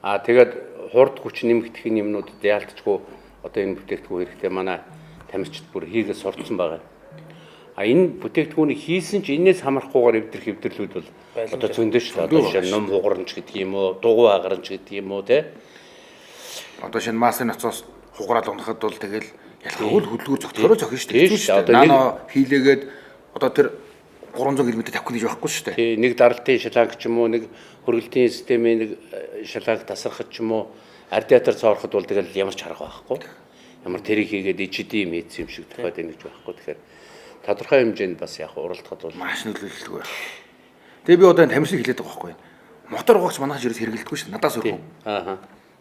Тэгээд хурд хүч нэмэгдэхин юмнуудад яалтчгүй одоо энэ бүтээгдэхүүн хэрэгтэй манай тамирчид бүр хийгээ сурцсан байгаа. Энэ бүтээгдэхүүнийг хийсэн ч энэс хамрахгүйгээр эвдэрлүүд бол одоо зөндөө шүү дээ. Одоо шинэ ном хугаранч гэдэг юм уу, дугуй агаранч гэдэг юм уу те. Одоо шинэ масын ноцоос хугараад унахад бол тэгэл ялхаггүй хөдөлгүүр зөгтгөрөө зохино шүү дээ. Тийм шүү дээ. Нано хийлээгээд одоо тэр 300 км тавих гэж байхгүй шүү дээ. Тий, нэг даралтын шалгааг ч юм уу, нэг хөргөлтийн системийн нэг шалгааг тасрахад ч юм уу, радиатор цоороход бол тэгэл ямар ч арга байхгүй. Ямар тэрийг хийгээд ичэд юм хийсэн юм шиг тохиод байна гэж байхгүй. Тэгэхээр тодорхой хэмжээнд бас яг уралдахад бол маш нөлөөлөлтгүй байна. Тэгээ би одоо энэ тамирчид хэлээд байгаа байхгүй. Мотор угаач манайх ерөөс хэрэглэдэггүй шүү дээ. Надаас өөр хүн.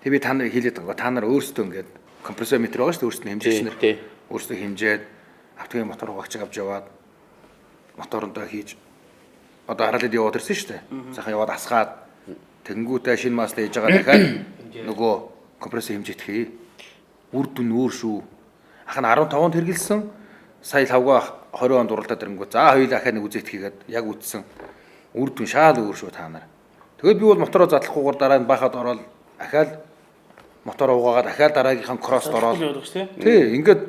Тэгээ би та нарыг хэлээд байгаа. Та нар өөрсдөө ингээд компрессометр байгаа шүү дээ. Өөрсдөө хэмжээчнэр. Өөрсдөө хэмжээд автогийн мотор угаач авч яваад моторондоо хийж одоо хараад яваад ирсэн шүү дээ. Сайхан яваад асгаад тэгэнгүүтээ шинэ маслаа хийж байгаа дахиад нөгөө компрессор хэмжээт хий. Үр дүн өөр шүү. Ах нь 15-нд хэрэгэлсэн. Сая лавга 20 онд уралдаад ирэнгүү. За хоёул ахаа нэг үзэт хийгээд яг үтсэн. Үр дүн шаал өөр шүү та нар. Тэгэд би бол мотороо задлахгүйгээр дараа нь бахад ороод ахаал мотор угаагаад ахаал дараагийнхаа кросст ороод тий ингээд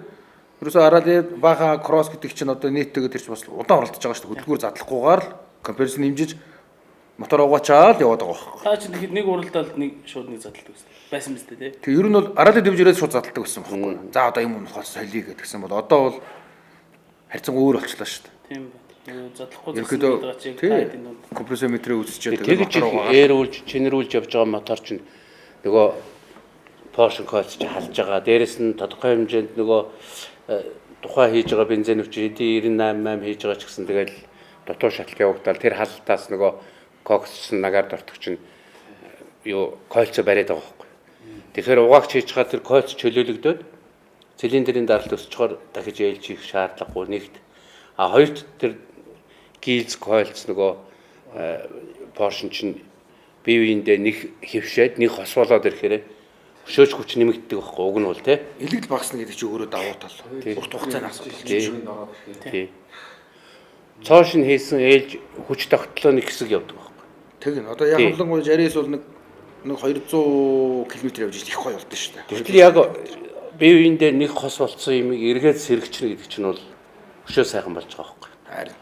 ерөөсөө араад баха кросс гэдэг чинь одоо нийтдээ тэрч бас удаан оролдож байгаа шүү дээ. Хөдөлгүүр задлахгүйгээр л компрессор нэмжиж мотор угаачаал яваад байгаа байхгүй. Та чинь тэгэхэд нэг уралдаалд нэг шууд нэг задалдаг байсан биз дээ тий. Тэг ер нь бол араад дэвжирээд шууд задалдаг байсан байхгүй. За одоо юм ухаас солиё гэдгсэн бол одоо бол харьцангуй өөр болчихлоо шүү дээ. Тийм байна. Задлахгүй зүйл компрессометрээ үзчихээд тэгж ээрүүлж, чинэрүүлж явж байгаа мотор чинь нөгөө Porsche coil чи халж байгаа. Дээрэс нь тодорхой хэмжээнд нөгөө тухайн хийж байгаа бензин өвч 98 хийж байгаа ч гэсэн тэгэл дотор шатлал явагдал тэр халтаас нөгөө кокссон нагаар дортог чинь юу койлцоо бариад байгаа байхгүй. Тэгэхээр угаагч хийж байгаа тэр койлц чөлөөлөгдөөд цилиндрийн даралт өсчгоор дахиж ээлж хийх шаардлагагүй нэгт. Хоёрт тэр гилз койлц нөгөө Porsche чинь бие биендээ нэг хөвшөөд нэг хос болоод ирэхээр Өшөөж хүч нэмэгддэг байхгүй уг нь бол тий. Илэгдэл багасна гэдэг чинь өөрөө давуу тал. Урт хугацааны асуудал. Тий. Цоош нь хийсэн ээлж хүч тогтлооны хэсэг явдаг байхгүй. Тэг н одоо яг хөлөнгөө 69 бол нэг 200 км явж их гоё болдсон шүү дээ. Тэгвэл яг бие биендээ нэг хос болцсон юм эргээд сэргчнэ гэдэг чинь бол өшөө сайхан болж байгаа байхгүй. Харин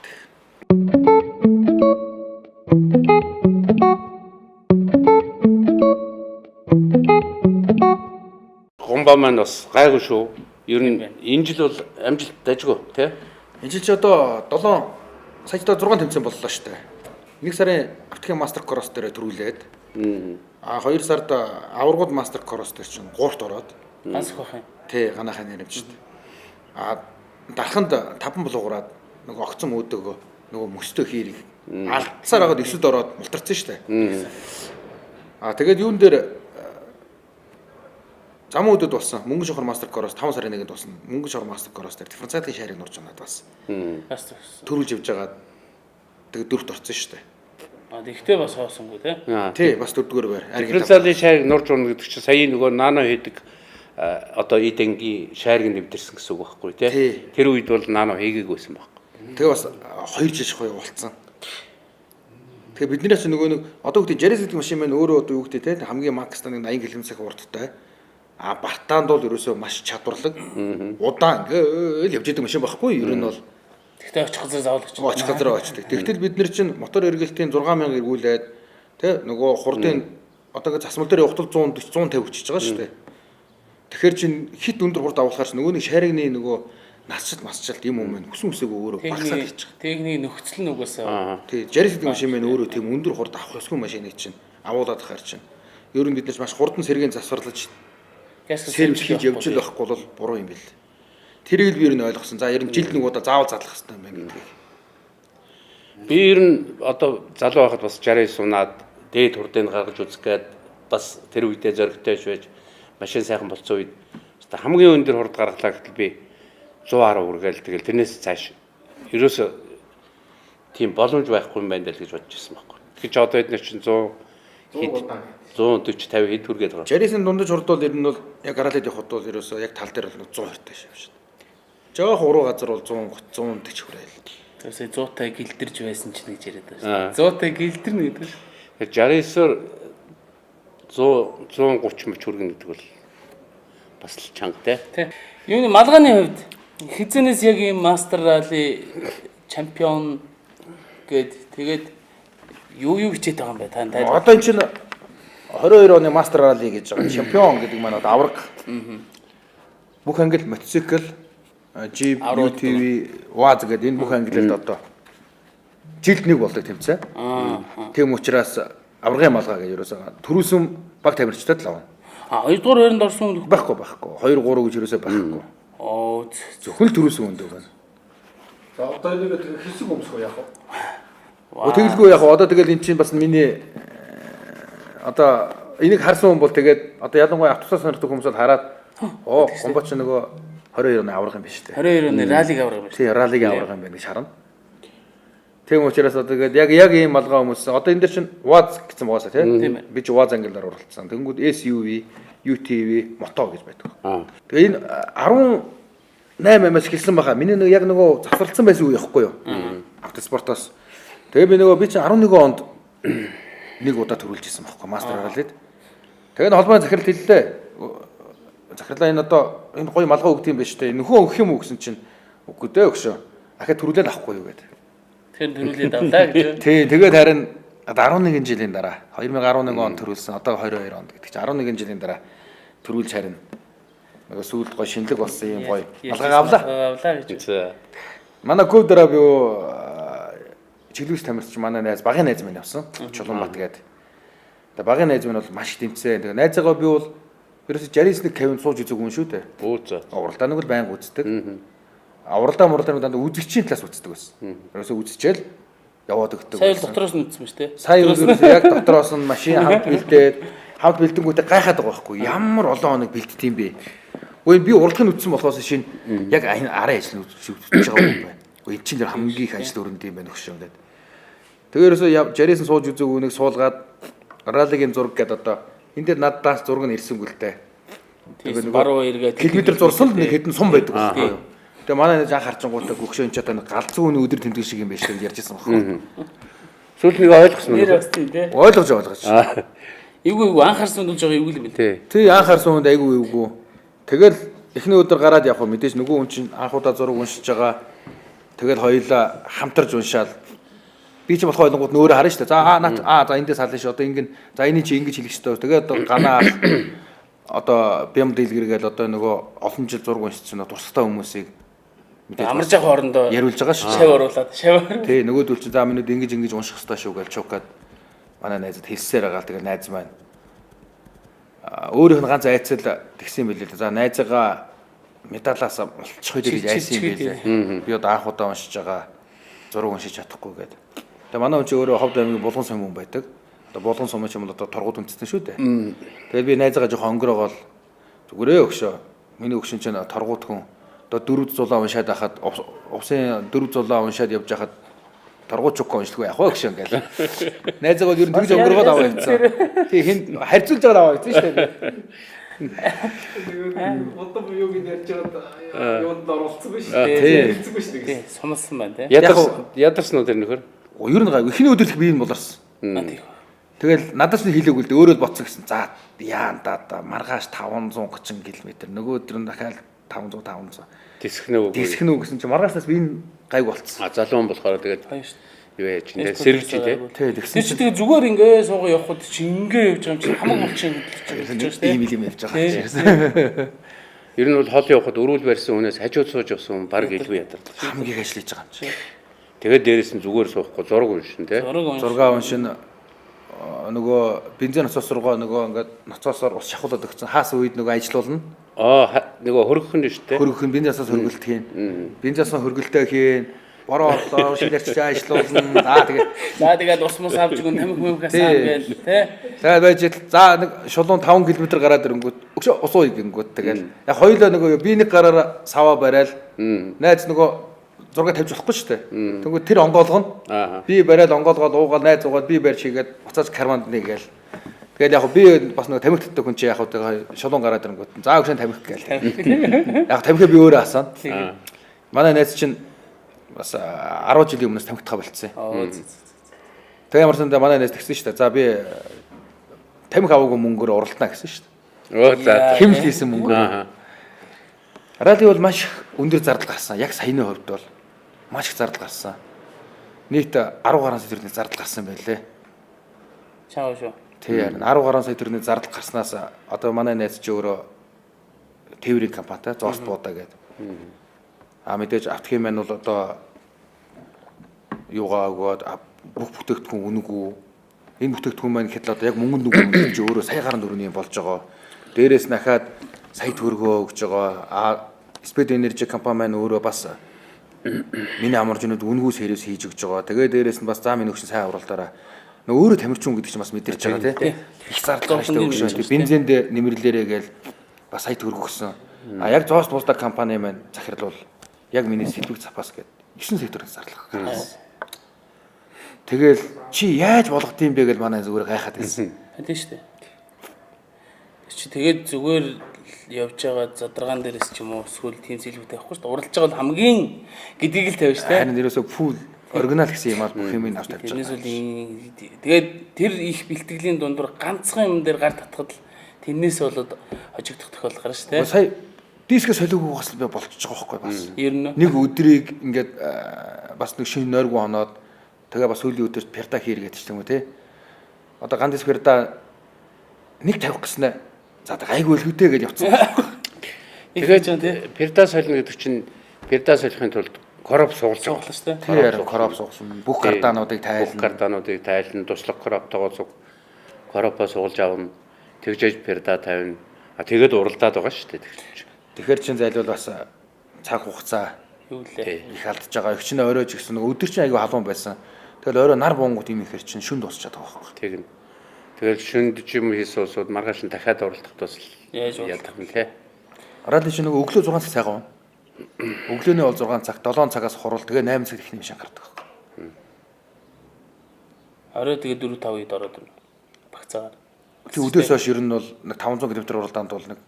Гомба маань бас гайгүй шүү. Ер нь энэ жил бол амжилт дажгүй тий. энэ жил ч одоо 7 сая 6 тэмцээн боллоо шүү дээ. 1 сарын Автохийн мастер кросс дээр төрүүлээд 2 сард аваргууд мастер кросс дээр чинь 3-т ороод Ганц их байх юм. тий ганаахаа нэрэмжтэй. Дарханд 5 булгуураад нөгөө огцом өөдөөгөө нөгөө мөстөө хийрийг алдсаар агаад 9-д ороод мултарсан шүү дээ. Тэгээд юун дээр зам өдөд болсон мөнгө шохор мастер кросс 5 сарын 1-нд болсон мөнгө шохор мастер кросс дээр дифференциалын шаарыг нурж унаад бас төрүүлж явж байгаа. Тэгээд 4-т орсон шүү дээ. Тэгтээ бас хоосонгүй тий бас 4-р байр. Дифференциалын шаарыг нурж унах гэдэг чинь сая нөгөө нано хийдэг одоо идэнгийн шаарыг нэвдэрсэн гэсэн үг байхгүй тий. Тэр үед бол нано хийгээгүй байсан байхгүй. Тэгээ бас 2 жил шахуу явуулсан. Тэгээ биднээс нөгөө нэг одоо үгтэй Жарис гэдэг машин маань өөрөө одоо юу гэдэг те хамгийн макстай нэг 80 км/цаг урттай. Бартаанд бол ерөөсөө маш чадварлаг. Удаан ингээл явж идэг машин байхгүй юу? Ер нь бол Тэгтээ очих газар заавал очих газар очдөг. Тэгтэл бид нар чинь мотор эргэлтийн 6000 эргүүлээд те нөгөө хурдын одоогийн засмал дээр явахтал 140 150 өчөж байгаа шүү дээ. Тэгэхээр чин хит өндөр хурд авахаар чинь нөгөө нэг шаригны нөгөө насчилт юм юм байна. Хүсэн үсээгөө өөрөө багасаад хийж байгаа. Техник нөхцөл нь угаасаа. Тий, Жарис гэдэг машин маань өөрөө тийм өндөр хурд авах ёсгүй машиныг чинь авуулаад ахаар чинь. Ер нь бид нар маш хурдан сэргийн засварлаж сервис хийж явж л байхгүй бол буруу юм бэл. Тэрийг л би ер нь ойлгосон. За ер нь жилд нэг удаа заавал задлах хэрэгтэй юм байна гэдгийг. Би ер нь одоо залуу байхад бас 60 сунаад дээд хурдыг гаргаж үзэх гээд бас тэр үедээ зөрөгтэйж байж машин сайхан болцсон үед хамгийн өндөр хурд гаргалаа гэтэл би 110 үргээл тэгэл тэрнээс цааш ерөөсө тийм боломж байхгүй юм байна даа л гэж бодож ирсэн байхгүй. Тэгэхээр ч одоо эдгээр чинь 140 50 хэд хүргээд байгаа. Жарисын дундаж хурд бол ер нь бол яг гараалаад явахд бол ерөөсөө яг тал дээр бол 120 тааш юм шүү дээ. Жоох уруу газар бол 130 140 хүрээл. Тэрсээ 100-тай гэлдэрж байсан ч нэг яриад байна. 100-тай гэлдэрнэ гэдэг. 60-аар 130 мөч хүргэнэ гэдэг бол бас л чангатай. Тэ. Юу нэг малгайны хувьд хизэнээс яг ийм мастер ралли чемпион тэгээд юу хичээд байгаа юм бэ та? Одоо энэ чинь 22 оны мастер ралли гэж байгаа. Чемпион гэдэг маань одоо авраг. Бүх англи мотоцикл, Jeep, UTV, УАЗ гэдэг энэ бүх англиад одоо жилд нэг болдог тэмцээн. Тийм учраас аврагын малгай гэж ерөөсөө төрүүлсэн баг тамирчтай л авна. 2 дугаар байранд орсон хүн байхгүй. 2 3 гэж ерөөсөө байхгүй. Зөвхөн төрүүлсэн хүн дээ. За одоо энийг хэсэг өмсгөө яах вэ? Тэгэлгүй яг одоо тэгэл эн чинь бас миний одоо энийг харсан хүн бол тэгээд одоо ялангуяа автобусаар сонирхдаг хүмүүс бол хараад гомбоч нөгөө 22 оны аврах юм биш үү? 22 оны раллиг аврах юм биш. Тий, раллиг аврах юм байна гэж харна. Тийм учраас одоо тэгээд яг ийм малгай хүмүүс одоо энэ дэр чинь УАЗ гэсэн байгаасаа тийм би ч УАЗ ангиллаар уралдсан. Тэнгүүд SUV, UTV, мото гэж байдаг. Тэгээ энэ 18-аас эхэлсэн баха. Миний нэг яг нөгөө завсарлсан байсан үе яахгүй юу? Автоспортоос. Тэгээ би нөгөө би чинь 11 онд нэг удаа төрүүлж ирсэн байхгүй мастер раллид. Тэгээ холбооны захирал хэллээ. Захирлаа энэ одоо энэ гоё малгай өгд юм байна шүү дээ. Нөхөө өгөх юм уу гэсэн чинь үгүй дээ өгшөө. Ахаа төрүүлээд авахгүй юу гэдэг. Тэр төрүүлээд авлаа гэж. Тий, тэгээд харин 11 жилийн дараа 2011 он төрүүлсэн. Одоо 22 онд гэдэг чинь 11 жилийн дараа төрүүлж харин нөгөө сүүлд гоё шинэлэг болсон юм гоё малгай авлаа гэж. Манай код дараа би чиглүүлж тамирч манай найз багын найз минь явсан. Чулуунбат гэдэг. Тэгээ багын найз минь бол маш тэмцээ. Тэгээ найзаагаа би бол ерөөсө 61 50 сууж үзэг хүн шүү дээ. Уралдаа нэг л байнга үздэг. Уралдаа дандаа үзэгчийн талаас үздэг байсан. Ерөөсө үзчихэл яваад өгдөг. Сая дотроос нь үзсэн ба шүү дээ. Сая ерөөсө яг дотроос нь машин хамт бэлдэнгүүтээ гайхаад байгаа байхгүй. Ямар олон хоног бэлддэг юм бэ? Өө би уралдахын үтсэн болохоос шин яг араа ажил үзэж байгаа юм байна. Өө чинь дэр хамгийн их ажил өрөнд юм байна өгш юм даа. Тэгээ ерөөсө Жарисэн сууж үзэг үнийг суулгаад раллигийн зураг гэдэг одоо энэ дээр надаас зураг нь ирсэнгүй л дээ. Тэгээд баруун эргээд километр зурсал нэг хэдэн сум байдаг байхгүй юу. Тэгээ манай нэг анх харчингуудаа гүгшөө энэ ч одоо галзуу үний өдөр тэмдэг шиг юм байна шүү гэж ярьжсэн байхгүй. Сүүл нэг ойлгосон нэр юм. бастай тий. Ойлгож. Эвгүй анхаарсан үндж байгаа эвгүй л юм тий. Тий анх харсан хүнд айгүй эвгүй. Тэгэл эхний өдөр гараад явах мэдээж нөгөө хүн чинь анхудаа зураг уншиж байгаа. Тэгэл хоёулаа хамтарч уншаал. Би ч болох ойлгонгууд нөөрэ харна шүү дээ. За эндээс хална шүү. Одоо ингэн за энийг чи ингэж хэлэх шүү. Тэгээд одоо ганаа одоо бям дэлгэргээл одоо нөгөө олон жил зураг уншчихсан тустай хүмүүсийг Амарч явах хоорондоо яриулж байгаа шүү. Шав оруулаад шав. Тий нөгөөдөл чинь за минут ингэж унших хэрэгтэй шүү гэж чукаад манай найзад хэлсээр байгаа. Тэгээд найз маань өөрийнх нь ганц айцал тэгсэн юм билээ. За найзаагаа медалаас олчих үед гэж айсан юм билээ. Би одоо анх удаа уншиж байгаа зураг уншиж чадахгүй гэдэг. Тэгээ манай хүн чи өөрөө ховд аймгийн булган сум хүн байдаг. Одоо булган сум ч юм бол одоо торгууд үндэстэн шүү дээ. Тэгээд би найзаагаа жоохон өнгөрөөгоол зүгээрээ өгшөө. Миний өгшин чинь торгууд хүн одоо 4 зулаа уншаад байхад усын 4 зулаа уншаад явж байхад торгууд чукка уншлгүй яах вэ гэж ингээл. Найзаагаа ер нь тэгж өнгөрөөгоод аваа явцсан. Тий хин харьцуулж байгаа аваа явцсан шүү дээ. Одоо юу гэж ярьж байгаа юунд оролцсон биш үү? Хэлцгүй шүү дээ. Сумалсан байна тий. Ядарсан уу тэр нөхөр? Ер нь эхний өдөр их бие нь болорсон. Тэгэл надаас нь хэлээгүй л дээ өөрөө л боцсон гэсэн. За яан да маргааш 530 км нөгөө өдөр нь дахиад 500 Дисхнэ гэсэн чинь маргааснаас би энэ гайг болцсон. Залуун болохоор тэгээд юу яаж энэ сэрвж тий. Тий тэгсэн чи тэгээ зүгээр ингээ суугаа явхад чи ингээ явж байгаа юм чи хамаг болчих юм гэж байна. ийм юм явж байгаа. Ер нь бол хол явхад өрүүл барьсан хүнээс хажууд сууж явсан хүн баг илүү ядардаг. Хамгийн ажиллаж байгаа юм чи. Тэгээд дээрээс нь зүгээр суухгүй зураг уншин тий. Зураг уншин нөгөө бензин насоос руугаа нөгөө ингээд ноцоосоор ус шахуулаад өгсөн. Хаас үед нөгөө ажиллуулна. Нөгөө хөргөх нь шүү дээ. Хөргөх нь бензин насоос хөргөлт хийн. Бензин насоос хөргөлтөө хийн. Бороо орлоо шилэрч ажиллуулна. За тэгээд ус мус авч гэн тамхи мөхөөсаа гээл тий. За байж за нэг шулуун 5 км гараад ирэнгүүт өкшө ус ууй гингүүт тэгэл яг хоёулаа нөгөө би нэг гараар саваа барайл. Найз нөгөө зураг тавьж болохгүй шүү дээ. Тэгвэл тэр онгоолгоно. Би барайл онгоолгоод уугаал найз уугаад би барьж хийгээд буцааж карманд нэгээл. Тэгэл яг би бас нэг тамхи татдаг хүн чи яг шулуун гараад ирэнгүүт за өгшөн тамхи гээл. Яг тамхи би өөрөө асаана. Манай найз чинь бас 10 жилийн өмнөөс тамхитгаа болцсон. Тэгээ ямар сандаа манай найз тэгсэн шүү дээ. За би тамхи аваагүй мөнгөөр уралдана гэсэн шүү дээ. Хэмжил хийсэн мөнгөөр. Ралли бол маш өндөр зардал гарсан. Яг саяны хувьд бол маш их зардал гарсан. Нийт 10 гаруй сая төгрөгийн зардал гарсан байлээ. Чаа шүү. Тийм 10 гаруй сая төгрөгийн зардал гарснаас одоо манай найз чи өөрөө тээврийн компанитай Зост буудаа гэдэг. Мэдээж автохын маань бол одоо юугаа өгөөд бүх бүтээгдэхүүн үнэгүй. Энэ бүтээгдэхүүн маань гэхэд л одоо яг мөнгөнд үгүй чи өөрөө сая гаруй төгрөгийн болж байгаа. Дээрээс нь дахиад сая төгрөгөө өгж байгаа. Спед Energy компани маань өөрөө бас миний амаржнууд үнэгүй сервис хийж өгч байгаа. Тэгээ дээрээс нь бас заа минь өгсөн сайн уралдаараа өөрөө тамирчин гэдэг чинь бас мэдэрч байгаа тий. Их зардал гарч өгсөн. Бензинд нэмэрлээрээ гээл бас сая төгрөг өгсөн. Яг Зост буудаа компани маань захирал бол яг миний сэлбэг запас гэдэг 9 секторын зарлах гарсан. Тэгэл чи яаж болгох юм бэ гэж манай зүгээр гайхаад байсан. Тийм шүү дээ. Чи тэгээд зүгээр явж байгаа задаргаан дээрээс ч юм уу эсвэл тийм сэлбэг тавихгүй шүү дээ. Уралж байгаа бол хамгийн гэдгийг л тавина шүү дээ. Харин ерөөсөө фул оригинал гэсэн юм аа бүх юм авч тавьж байгаа. Тэгээд тэр их бэлтгэлийн дундуур ганцхан юм дээр гар татхад л тэрнээс болоод хожигдох тохиолдол гарна шүү дээ. Сая дискээ солиогүй бас би болчихж байгаа байхгүй бас. Ер нь нэг өдрийг ингээд бас нэг шинэ нойргүй хоноод тэгээ бас сүүлийн өдөрт перда хийргээд ч юм уу тий. Одоо гандис перда нэг тавих гэснээр за гайгүй өлгөтэй гэж явцсан. Тэгээд перда солино гэдэг чинь перда солихын тулд короп суулж байгаа шүү дээ. Тэр короп суулсан. Бүх кардаануудыг тайлна, туслах короптойгоо зүг коропоо суулж авна. Тэгжээж перда тавина. Тэгээд уралдаад байгаа шүү дээ. Тэгэхээр чин зайлвал бас цаг хугацаа юу лээ. их алдж байгаа. Их чинь оройж гисэн нэг өдөр чинь аягүй халуун байсан. Тэгэл орой нар буунгууд юм ихэр чинь шүнд дуусчаад байгаа байхгүй. Тэгнь. Тэгэл шүнд юм хийсэн усууд маргааш нь дахиад уралдах тус яаж ядах юм те. Ралли чинь нэг өглөө 6 цаг сайхан. Өглөөний бол 6 цаг, 7 цагаас хурал тэгээ 8 цаг ихний машин гардаг байхгүй. Орой тэгээ 4 5 үед ороод ирнэ. Багцаагаар. Тэг өдөөс хойш ер нь бол нэг 500 км уралдаанд бол нэг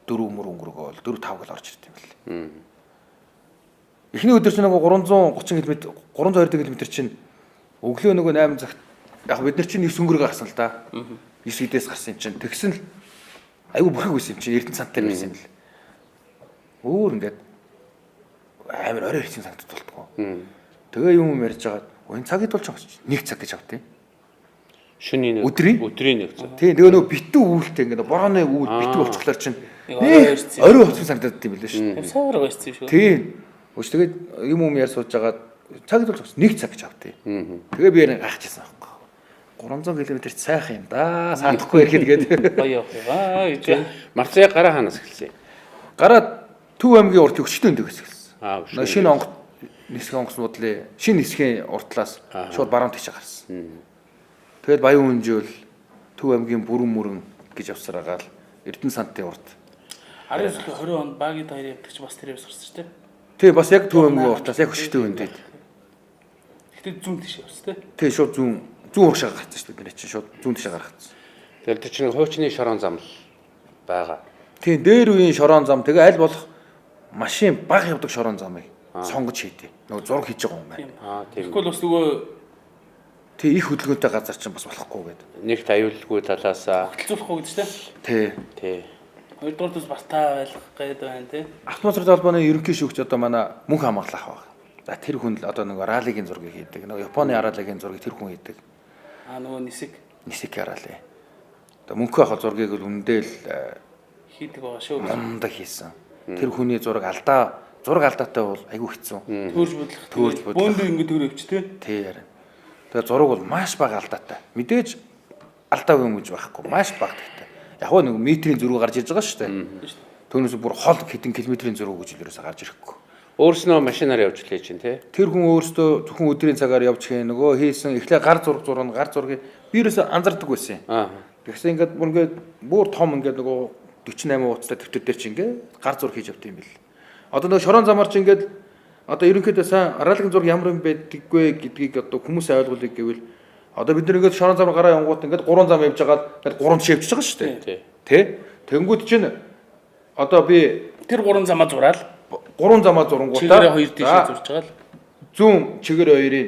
4 өнгөрөөгөө бол 4 5 гэл орж ирд юм бэл. Эхний өдөр чинь нөгөө 330 км 320 км чинь өглөө нөгөө 8 цагт яг бид нар чинь 9 өнгөрөөгөө гарсан л да. 9 идээс гарсан юм чинь тэгсэн л айгүй бүрхэг байсан юм чинь Эрдэнэ цантаар байсан юм л. Өөр ингээд амар орой ирсэн санагдаж болтгоо. Тэгээ юм ярьж байгаа. Энэ цагийг тулж байгаа чинь 1 цаг гэж авт юм. Шөнийн өдрийн нэг цаг. Тийм нөгөө битүү үүлтэй ингээд борооны үйл битүү болчихлоор чинь орой болсон санагдаад юм билээ шүү. Савар байсан юм шүү. Тийм. Өч тэгээд юм яар сууж байгаа цагийг тулж 1 цаг гэж авт юм. Тэгээ би ярин гахчихсан байхгүй. 300 км сайхан юм да. Сандахгүй ирэхэд гээд. Гоё яваа гэж. Марцаа гараа ханаас эхэлсэн. Гараад Төв аймгийн урт өчтөн дэгс эхэлсэн. Аа. Шинэ онгот нисгэн онгоцнуудлын шинэ нисгэн уртлаас шууд баруун тийш гарсан. Тэгээд Баян Хүнжөөл Төв аймгийн бүрэн мөрөн гэж явсараагаал Эрдэнэ сантын урт. 19-20 онд багийн хоёр явдаг чи бас тэр явс гарсан шүү дээ. Тий бас яг Төв аймгийн уртаас яг өчтөн үндэд. Гэтэ зүүн тийш явсан тий. Тий шууд зүүн уршаа гарсан шүү дээ. Бид чинь шууд зүүн тийш гаргацсан. Тэгэхээр тэр чинь хуучны шорон зам л байгаа. Тий дээр үеийн шорон зам тэгээ аль болох машин баг явдаг шорон замыг сонгож хийдэ. Нөгөө зураг хийж байгаа юм байна. Тийм. Тэгэхгүй бас нөгөө тий их хөдөлгөөнтэй газар чинь бас болохгүй гэдэг. Нэгт аюулгүй талаасаа хөдөлцүүлэхгүй гэж тий. тий. Хоёрдугаар бас бартаа байлгах гэдэг байна тий. Автомат холбооны ерөнхий шүүгч одоо манай мөнх хамгаалах баг. За тэр хүн л одоо нөгөө раллигийн зургийг хийдэг. Нөгөө Японы раллигийн зургийг тэр хүн хийдэг. Нөгөө нисик ралли. Одоо мөнхөө ах зургийг л үндэл хийдэг байгаа шүү. Мундаг хийсэн. Тэр хүний зураг алдаатай бол айгүй хэцүү. Төөрж бодлох. Бөөндөө ингэ төр өвч тий. Тий ярина. Тэгээ зураг бол маш бага алдаатай. Мэдээж алдаа юм гэж байхгүй. Маш бага тагтай. Яг нэг метрийн зураг гарч ирж байгаа шүү дээ. Түүнээс бүр хол хэдэн километрийн зураг гэж л ерөөсө гарч ирэхгүй. Өөрснөө машинаар явж лээ чинь тий. Тэр хүн өөрөөсөө зөвхөн өдрийн цагаар явж хээ нөгөө хийсэн эхлээ гар зургийг би ерөөсө анзаардаг байсан юм. Тэгсэн ингээд бүр том ингээд нөгөө 48 ууцтай төвтөр дээр чи ингээд гар зураг хийж явт юм бэл. Одоо нөгөө шорон замаар чи ингээд одоо ерөнхийдөө сайн раллигийн зураг ямар юм байдггүй гэдгийг одоо хүмүүс ойлгуулъя гэвэл одоо бид нэг шорон замаар гараа явгууд ингээд 3 зам явж байгаа ингээд 3 шивж байгаа шүү дээ. Тэ? Тэнгүүд чинь одоо би тэр 3 замаа зураал 3 замаа зурангуудаа чигээр 2 тийшээ зурж байгаа л зүүн чигээр 2-ыг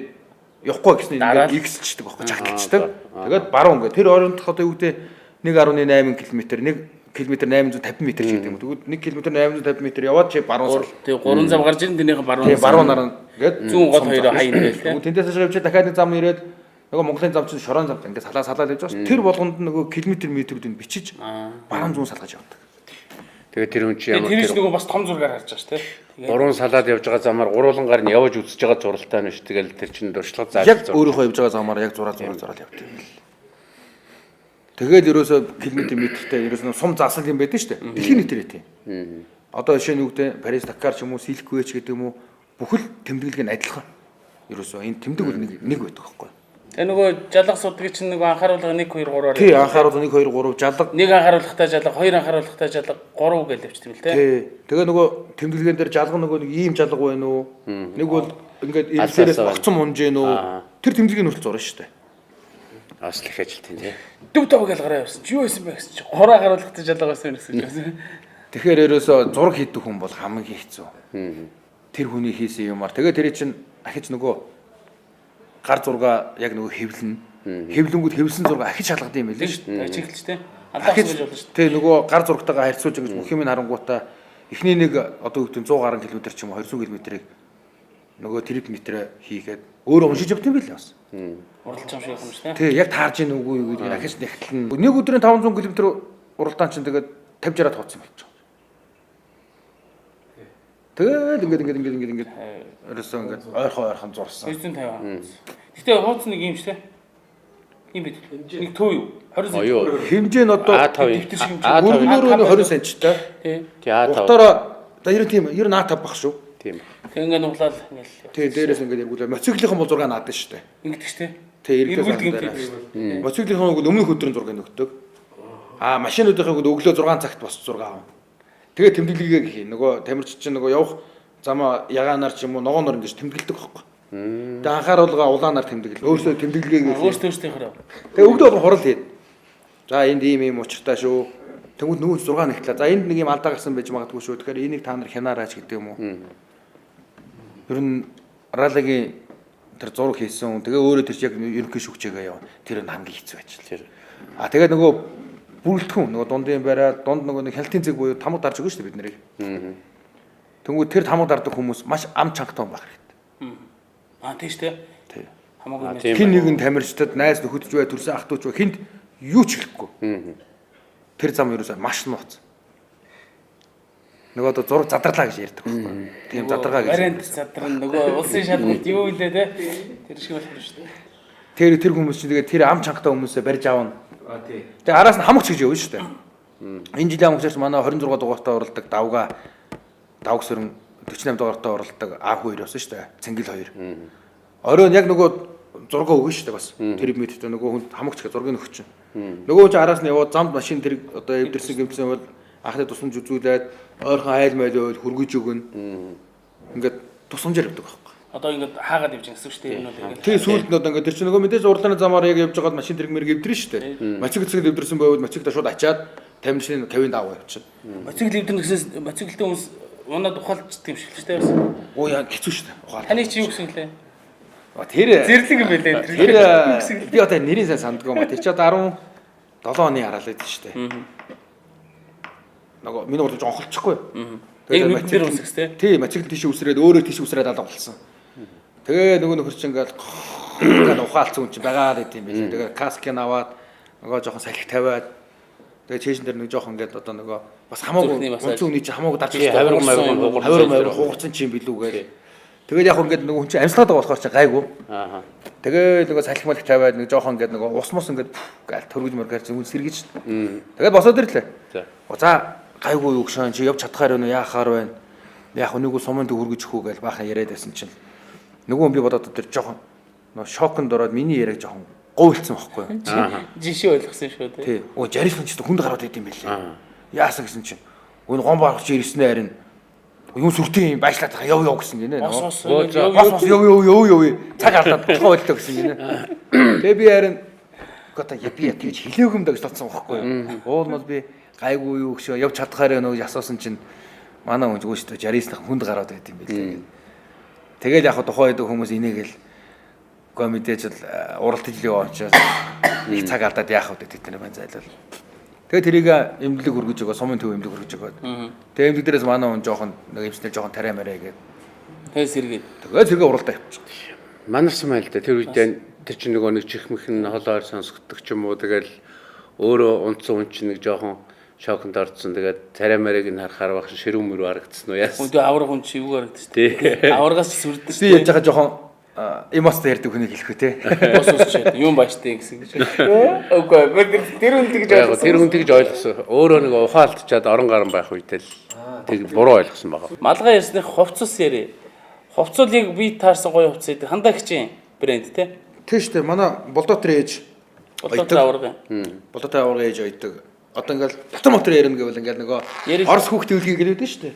явахгүй гэсэн ингээд x-лчдэг байхгүй чагталчдаг. Тэгээд баруун ингээд тэр орондох одоо юу гэдэг 1.8 км 1 км 850 м ч гэдэг юм. Тэгвэл 1 км 850 м яваад чи баруун сар. Тэгээ 3 зам гарч ирэн тэрнийхээ баруун. Тэгээ баруун нараа ингээд зүүн гол хоёроо хайн гээл. Тэндээс хашаа явж дахиад нэг зам ирээд нөгөө Монголын зам чинь шорон зам ингээд салаа явж байгаа ш. Тэр болгонд нөгөө километр метрүүдийг бичиж баруун зүүн салгаж явдаг. Тэгээ тэр хүн чи ямар тэр нөгөө бас том зургаар харж байгаа ш тий. Гурван салаад явж байгаа замаар гурвангаар нь явж үзэж байгаа зуралтай нь ш. Тэгэл тэр чинь дуршлага зааж яг өөрийнхөө явж байгаа замаар яг зураад явдаг юм бэл. Тэгээд ерөөсө километр метртэй ерөөсө сум засал юм байдаг шүү дээ. Дэлхийн нийтээр тийм. Одоо жишээ нь юу гэдэг Парис Дакар ч юм уу Силквэч гэдэг юм уу бүхэл тэмдэглэг нь адилхан. Ерөөсө энэ тэмдэг бол нэг байдаг байхгүй. Тэгээ нөгөө жалга судгийг чинь нөгөө анхааруулга 1 2 3-аар. Тий анхааруулга 1 2 3 жалга. Нэг анхааруулгатай жалга, хоёр анхааруулгатай жалга 3 гэж явчихсан юм л тий. Тий. Тэгээ нөгөө тэмдэглэгэн дээр жалга нөгөө нэг ийм жалга байна уу? Нэг бол ингээд ирсээрээс огцон мунж гэнэ үү? Тэр тэмдэглэгийн хүртэл зурна шүү дээ. Бас л их ажилтیں۔ Тий. Дүв тавг ялгараа явсан. Чи юу байсан бэ гэсэн чи 3 анхааруулгатай жалга байсан гэсэн чинь. Тэгэхээр ерөөсө зураг хийдэг хүн бол хамгийн хэцүү. Тэр хүний хийсэн юмар. Тэгээ тэр чинь ахиж нөгөө гар зурга яг нөгөө хэвлэн. Хэвлэнгүүд хэвлсэн зурга ахиж шалгадаг юм байл шүү дээ. Чиглэж тий. Алдаа гэж болно шүү дээ. Тий нөгөө гар зургатайгаа харьцуулж ингэж бүх юм харангуутаа эхний нэг одоо үгтэн 100 гаруй км ч юм уу 200 км-ийг нөгөө трip метр хийгээд өөрөө уншиж явт юм байл бас. Уралч юм шиг юм шүү дээ. Тий яг таарж ийн үгүй юу гэдэг ахиж нэгтлэн. Нэг өдрийн 500 км уралдаан чинь тэгээд 50 60-аад тооцсон болчих. Тэгээд ингээд ерөөсөө ингээд ойрхон зурсан. 950. Гэтэ хооц нэг юм шүү дээ. Ийм бид. Нэг төв юу? 20 см. Хэмжээ нь одоо дэвтэр шиг юм. Өргөнөөр 20 см-тай. Тий. А5. Уртаараа да 90 А5 баг шүү. Тийм. Тэг ингээд нуглаад ингээл. Тий дээрээс ингээд эргүүлээ. Моциклийнхэн бол 6 наадаг шүү дээ. Ингэдэг шүү дээ. Тий эргүүлээ. Моциклийнхэн өмнөх өдрийн 6 нөгдөг. Машинуудынхаа өглөө 6 цагт бос 6 аав. Тэгээ тэмдэглэгээ гэх юм. Нөгөө тамирч чинь нөгөө явах замаа ягаанаар ч юм уу ногооноор ингэж тэмдэглэдэг байхгүй. Тэгээ анхааруулга улаанаар тэмдэглэл. Өөрсдөө тэмдэглэгээ гэх. Өөрсдөө хараа. Тэгээ өглөө бол хурал heid. За энд ийм учиртай шүү. Тэнгүүд нөгөө 6 нэгтлээ. За энд нэг юм алдаа гарсан байж магадгүй шүү. Тэгэхээр энийг та нар хянаараач гэдэг юм уу? Ер нь Ралагийн тэр зураг хийсэн. Тэгээ өөрөө тэр яг ерөнхий шүгчээгээ яв. Тэр нь хамгийн хэцүү ажил. Тэгээд нөгөө бүрэлдэхүүн нөгөө дундын бариад дунд нөгөө нэг хяналтын зэг буюу тамга дарж өгнө шүү дээ бид нарыг. Тэнгүүд тэр тамга дардаг хүмүүс маш ам чангатан байх хэрэгтэй. Тийм шүү дээ. Тий. Хамаагүй хин нэгэн тамирчдад найз нөхөдж бай төрсөн ах トゥ ч бай хинд юу ч хэлэхгүй. Тэр зам ерөөсөө маш нууц. Нөгөө одоо зураг задарлаа гэж ярьдаг байхгүй. Тийм задаргаа гэж. Вариант задран нөгөө улсын шалгалт юу вэ те? Тэр шиг болох шүү дээ. Тэр хүмүүс чинь тэгээд тэр ам чангатаа хүмүүсээ барьж аавна. Тий. Тэгээ араас нь хамгач гэж явна шүү дээ. Энэ жилийн хамгачч манай 26 дугаартаа оролдог давг сөрөн 48 дугаартаа оролдог аав хоёр байсан шүү дээ. Цэнгэл хоёр. Оройн яг нөгөө зургаа өгнө шүү дээ бас. Тэр мэдтэй нөгөө хүн хамгач гэж зургийг өгч чинь. Нөгөө хүн араас нь яваад замд машин тэр одоо эвдэрсэн гэмтсэн бол анхны тусламж үзүүлээд ойрхон айл майлоо хөргөж өгнө. Ингээд тусламжаар өгдөг байхгүй. Одоо ингээд хаагаад явж байгаа гэсэн үг шүү дээ. Энэ бол тий сүүлд нь одоо ингээд тэр чинь нөгөө мэдээж уралдааны замаар яг явж байгаад машин тэрэг мэрэг эвдэрнэ шүү дээ. Мотоцикл эвдэрсэн байвал мотоциклаа шууд ачаад тамирчны кавинд аваа явчихна. Мотоцикл эвдэрнэ гэсээс мотоциклтэй хүмүүс унаад ухаалцдаг юм шиг л шүү дээ. Оо яа хэцүү шүү дээ. Ухаал. Таны чи юу гэсэн лээ? Тэр Зэрлэг юм байлээ. Тэр би одоо нэрийн сайн санддаг юм. Тэр чи одоо 17 оны хараал байдаг шүү дээ. Нөгөө миний урд жонхолчихгүй. Яг мэднэр үсгс тий. Тий, мотоцикл тийш үсрээд өөрөө тийш үсрээд алга болсон. Тэгээ нөгөө нөхөр чинь ингээл ухаалцсан хүн чинь байгаа л гэдэм байлээ. Тэгээ каскын аваад нөгөө жоохон салхи тавиад тэгээ чэйшэн дээр нэг жоохон ингээд одоо нөгөө бас хамаагүй онцгой үний чинь хамаагүй дарж хавир хугарсан чинь билүүгээр. Тэгээд яг ингээд нөгөө хүн чинь амьслаад байгаа болохоор чи гайгүй. Тэгээ нөгөө салхи малх тавиад нэг жоохон ингээд нөгөө ус мус ингээд гаал төргөж мөргөр зүг сэргийж. Тэгээд босоод ирлээ. За гайгүй юу гшаан чи явж чадхаар байна уу яахаар байна. Яг нүгөө суманд хөргөж хүү гэж баахан яриад байсан чинь нөгөө хүн би бодоод тэр жоохон нөгөө шоконд ороод миний яриаг жоохон гуйлцсан байхгүй юу. Жишээ ойлгосон шүү дээ. Тий. Оо жарисан ч хүнд гараад идэм байлээ. Яасан гэсэн чинь өн гон баарч ирснээр харин юм сүртэй юм байшлаад байгаа яв гэсэн гинэ. Яв цаг алдаад болохоо болтой гэсэн гинэ. Тэгээ би харин одоо би тэгж хэлээгүй юм даа гэж бодсон байхгүй юу. Уул мал би гайгүй юу гэж явж чадхаараа нөгөө асуусан чинь манай хүн зүгөө шүү дээ жариснах хүнд гараад байт юм байлээ. Тэгэл яг тухайн үед хүмүүс инээгээл гоо мэдээж л уралдаж л яваачаа их цаг алдаад яах вэ гэдэг нь байна зайлвал. Тэгээ тэрийг эмнэлэг хөргөж өгөө сумын төв эмнэлэг хөргөж өгөөд. Тэгээ эмнэлэг дээрээс манай хүн жоохон нэг эмчнэр жоохон тарай мараа гээд. Тэгээ сэргээд. Тэгээ зэрэг уралдаа явчих. Манарсан байл да тэр үед тэр чинь нөгөө нэг чихмэх нь холоор сонсгддог ч юм уу тэгэл өөрөө унтсан хүн чинь нэг жоохон шоконд орцсон тэгээд тарай марыг нь харахаар багш ширүүн мөрөөр харагдсан уу яасан. Үгүй авраг хүн чи юу харагдчих тий. Аврагаас сүрдэж тий. Би яаж байгаа жоохон эмоцтой ярьдаг хүнийг хэлэхгүй тий. Бос усчаад юм бааштай гэсэн гэж. Үгүй тэр хүн тэгж ойлгосон. Тэр хүн тэгж ойлгосон. Өөрөө нэг ухаалтчаад орон гарan байх үедээ л тэг буруу ойлгосон байгаа. Малгай ярьсны хувцас ярэ. Хувцал яг би таарсан гоё хувцас гэдэг хандаа хичээн брэнд тий. Тий шүү дээ. Манай болдотор ээж болдотор авраг. Болдотор авраг ээж ойдог. Одоо ингээл дотор мотор ярина гэвэл ингээл нөгөө Орос хүүхд төлгий гэлээд шүү дээ.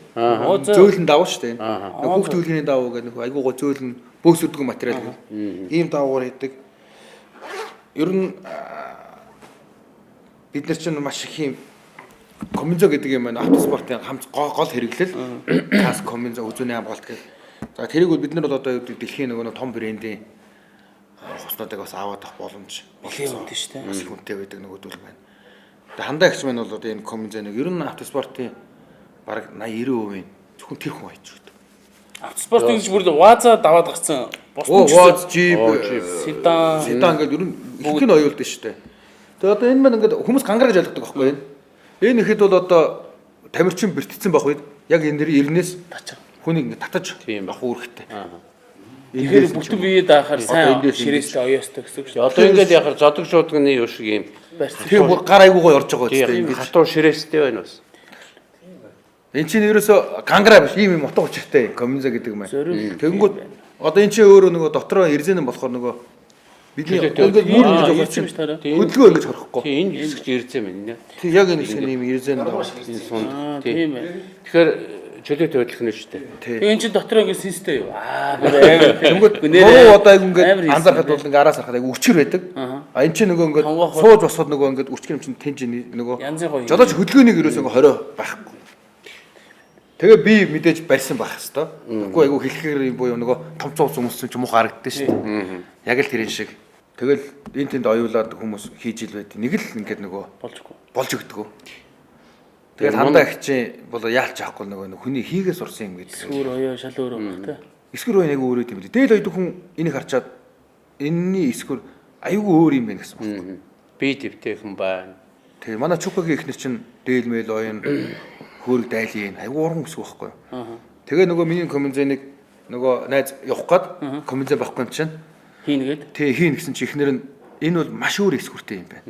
Зөөлөн давуу шүү дээ. Хүүхд төлгийний давуу гэдэг нөгөө айгуу гоо зөөлөн бөөсөдгөө материал. Ийм давуугаар хийдэг. Ер нь бид нар чинь маш их юм комбинзо гэдэг юм байна. Автоспортын гол хэрэглэл. Кас комбинзо үзүүний хамгаалт гэх. За тэрийг бол бид нар бол одоо дэлхийн нөгөө том брендийн хуснуудыг бас аваад авах боломж болсон шүү дээ. Бас хүнтэй байдаг нөгөөдөл байна. Хандаа гэх юм бол одоо энэ комбинзоныг ер нь автоспортын бараг 80-90% зөвхөн тэр хүн хийж өгдөг. Автоспорт гэж бүр ваза даваад гарсан. Ваз, джип, седан гэдэг ер нь их нь оюулд шүү дээ. Тэгээ одоо энэ маань ингээд хүмүүс гангараа гэж ойлгодог байхгүй юу? Энэ ихэд бол одоо тамирчин бэртцсэн байх үед яг энэ дэр ирнээс хүнийг ингээд татаж авах үүрэгтэй. Тэгэхээр бүтэн бие даахаар сайн ширээстэй оёостой гэсэн үг шүү. Одоо ингээд яхаар зодог шуудганы юу шиг юм. Тэгээ бүр гар айгуугаа орж байгаа үстэй ингээд хатуу ширээстэй байна бас. Энд чинь ерөөсө гангара биш ийм утга учиртай комбинзо гэдэг юм байна. Тэгэнгүүт одоо эн чинь өөрөө нөгөө дотроо эрзэн болохоор нөгөө бидний ингээд юу гэж байгаа чинь хөдөлгөөн ингэж хорохгүй. Тийм энэ хэсэгч эрзэн байна нэ. Тийм яг энэ хэсэг ийм эрзэн даа. Энэ сунд тийм. Тэгэхээр чөлөөтэй хөдлөх нь шүү дээ. Тэгээ эн чинь дотроо ингэ систем юу? Бүр Тэнгүүд нуруу одоо айгу ингээд анзаархад бол ингээд араас харахад айгу өчгөр байдаг. А эн чинь нөгөө ингээд сууж босоход нөгөө ингээд өчгөр юм чинь тэнж нөгөө жолооч хөдөлгөөнийг ерөөсөө ингээд 20 байхгүй. Тэгээ би мэдээж барьсан байх хэвээр. Тэгэхгүй айгу хэлэхээр юм буюу нөгөө томцоо хүмүүс чинь муухай харагддаг шүү дээ. Яг л тэрэн шиг. Тэгэл энэ тэнд оюулаад хүмүүс хийж ил байд. Нэг л ингээд нөгөө болж өгдөг. Тэгэл хандаа ихчээ бол яалч авахгүй нөгөө хүний хийгээ сурсан юм гэдэг. Эсвэр оёо шал өөр юм тий. Эсвэр оёо яг өөрөө тийм үү. Дээл ойд хүн энийг харчаад энэний эсвэр аюу өөр юм байна гэсэн байна. Би дэвтэй хүн байна. Тэгээ манай Чукагийн ихнэр чинь дээл мэйл оён хөөрг дайлын аюу уран өсөх байхгүй. Тэгээ нөгөө миний коммензэнийг нөгөө найз явах гээд коммензэ байхгүй юм чинь Хийнгээд. Тэг хийн гэсэн чи ихнэр нь энэ бол маш өөр эсвэртэй юм байна.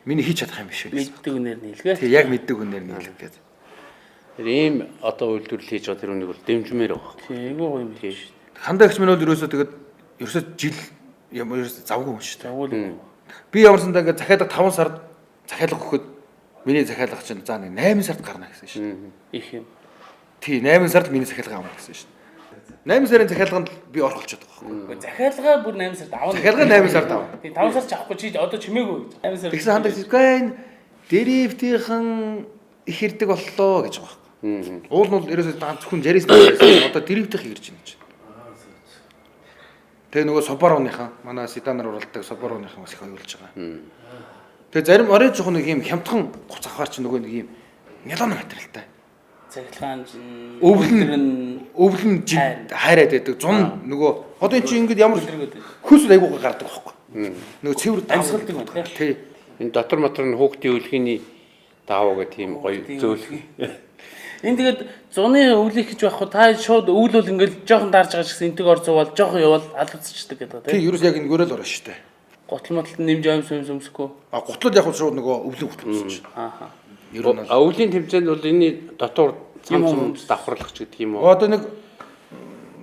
Миний хийж чадах юм биш үү. Мэддэг үнээр нь хэлгээ. Тэг яг мэддэг үнээр нь хэлэх гээд. Тэр ийм одоо үйлдвэрлэл хийж байгаа тэр үнийг бол дэмжмээр байгаа. Тийм айгүй гоё юм биш. Хандаа ихч минь бол ерөөсөө тэгээд ерөөсөө жил ямар ерөөсөө завгүй юм шүү дээ. Завгүй. Би ямарсандаа ингээд захиалга 5 сард захиалга өгөхөд миний захиалга чинь за нэг 8 сард гарна гэсэн шүү дээ. Их юм. Тий 8 сард миний захиалга авна гэсэн шүү дээ. 8 сарын захиалганд би орох болчиход байгаа байхгүй. Захиалгаа бүр 8 сард авна. Захиалга 8 сард авна. Тийм 5 сар ч авахгүй чи одоо чимээгүй. 8 сар. Тэгсэн хандаа гэн дэрифтийнхэн их хэрдэг боллоо гэж байгаа байхгүй. Уул нь ерөөсөө зөвхөн жарис одоо дэрифтийнх ирж байна гэж. Тэгээ нөгөө Соборовныхан манай Сиданаар уралдаг Соборовныхан бас их оюулж байгаа. Тэгээ зарим орой жоохон нэг юм хямдхан гоц авахар чи нөгөө нэг юм нялон материалтай. Цахилгаан өвлөн хайраад байдаг. Зун нөгөө одоо эн чинь ингээд ямар хөлс айгуугаа гардаг байхгүй. Нөгөө цэвэр амьсгалдаг байна тий. Энэ дотор мотор нь хүүхдийн өвлөхийн даав гэх тийм гоё зөөлх. Энэ тэгээд зуны өвлөх гэж байхгүй та шууд өвлөл ингээд жоохон даарж байгаа гэсэн энтэг орцуувал жоохон явал алгацчихдаг гэдэг тий. Ерөөс яг ингэрэл орно шүү дээ. Гутал моталд нэмж аимс өмсөхгүй. А гутлал яг шууд нөгөө өвлөн гутлсан шүү. Ааха. Ер нь өвлийн тэмцээнд бол энэ дотор цамцам давхарлах ч гэдэг юм уу. Одоо нэг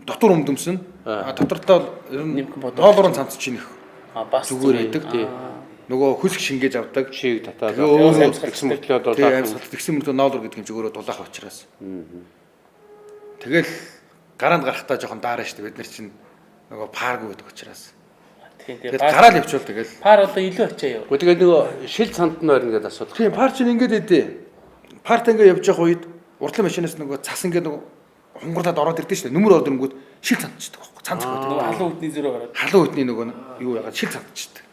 дотор өмдөмсөн. Дотортой бол ер нь долларын цамц чинь их. Бас зүгээр байдаг тий. Нөгөө хөлс шингээж авдаг. Чийг татаад тэгсэн мөртлөө дулаах. Тэгсэн мөртлөө ноолор гэдэг юм чи өөрөө дулаах учраас. Тэгэл гараанд гарахтаа жоохон даарна шүү дээ. Бид нар чинь нөгөө парг байдаг учраас. Тэгээд гараал явчвал тэгэл. Пар одоо илүү ачаа яв. Тэгээд нөгөө шил цанд нь байна гэдэг асуудал. Тийм пар чинь ингээд эдээ. Парт ингээд явж явах үед уртлын машинаас нөгөө цас ингээд нөгөө хунгарлаад ороод ирдэ шүү дээ. Нүмер ороод ирэнгүүт шил цандчдаг байхгүй. Цанцх байдаг. Нөгөө халуун үтний зөрөө гараад. Халуун үтний нөгөө юу яагаад шил цандчдаг.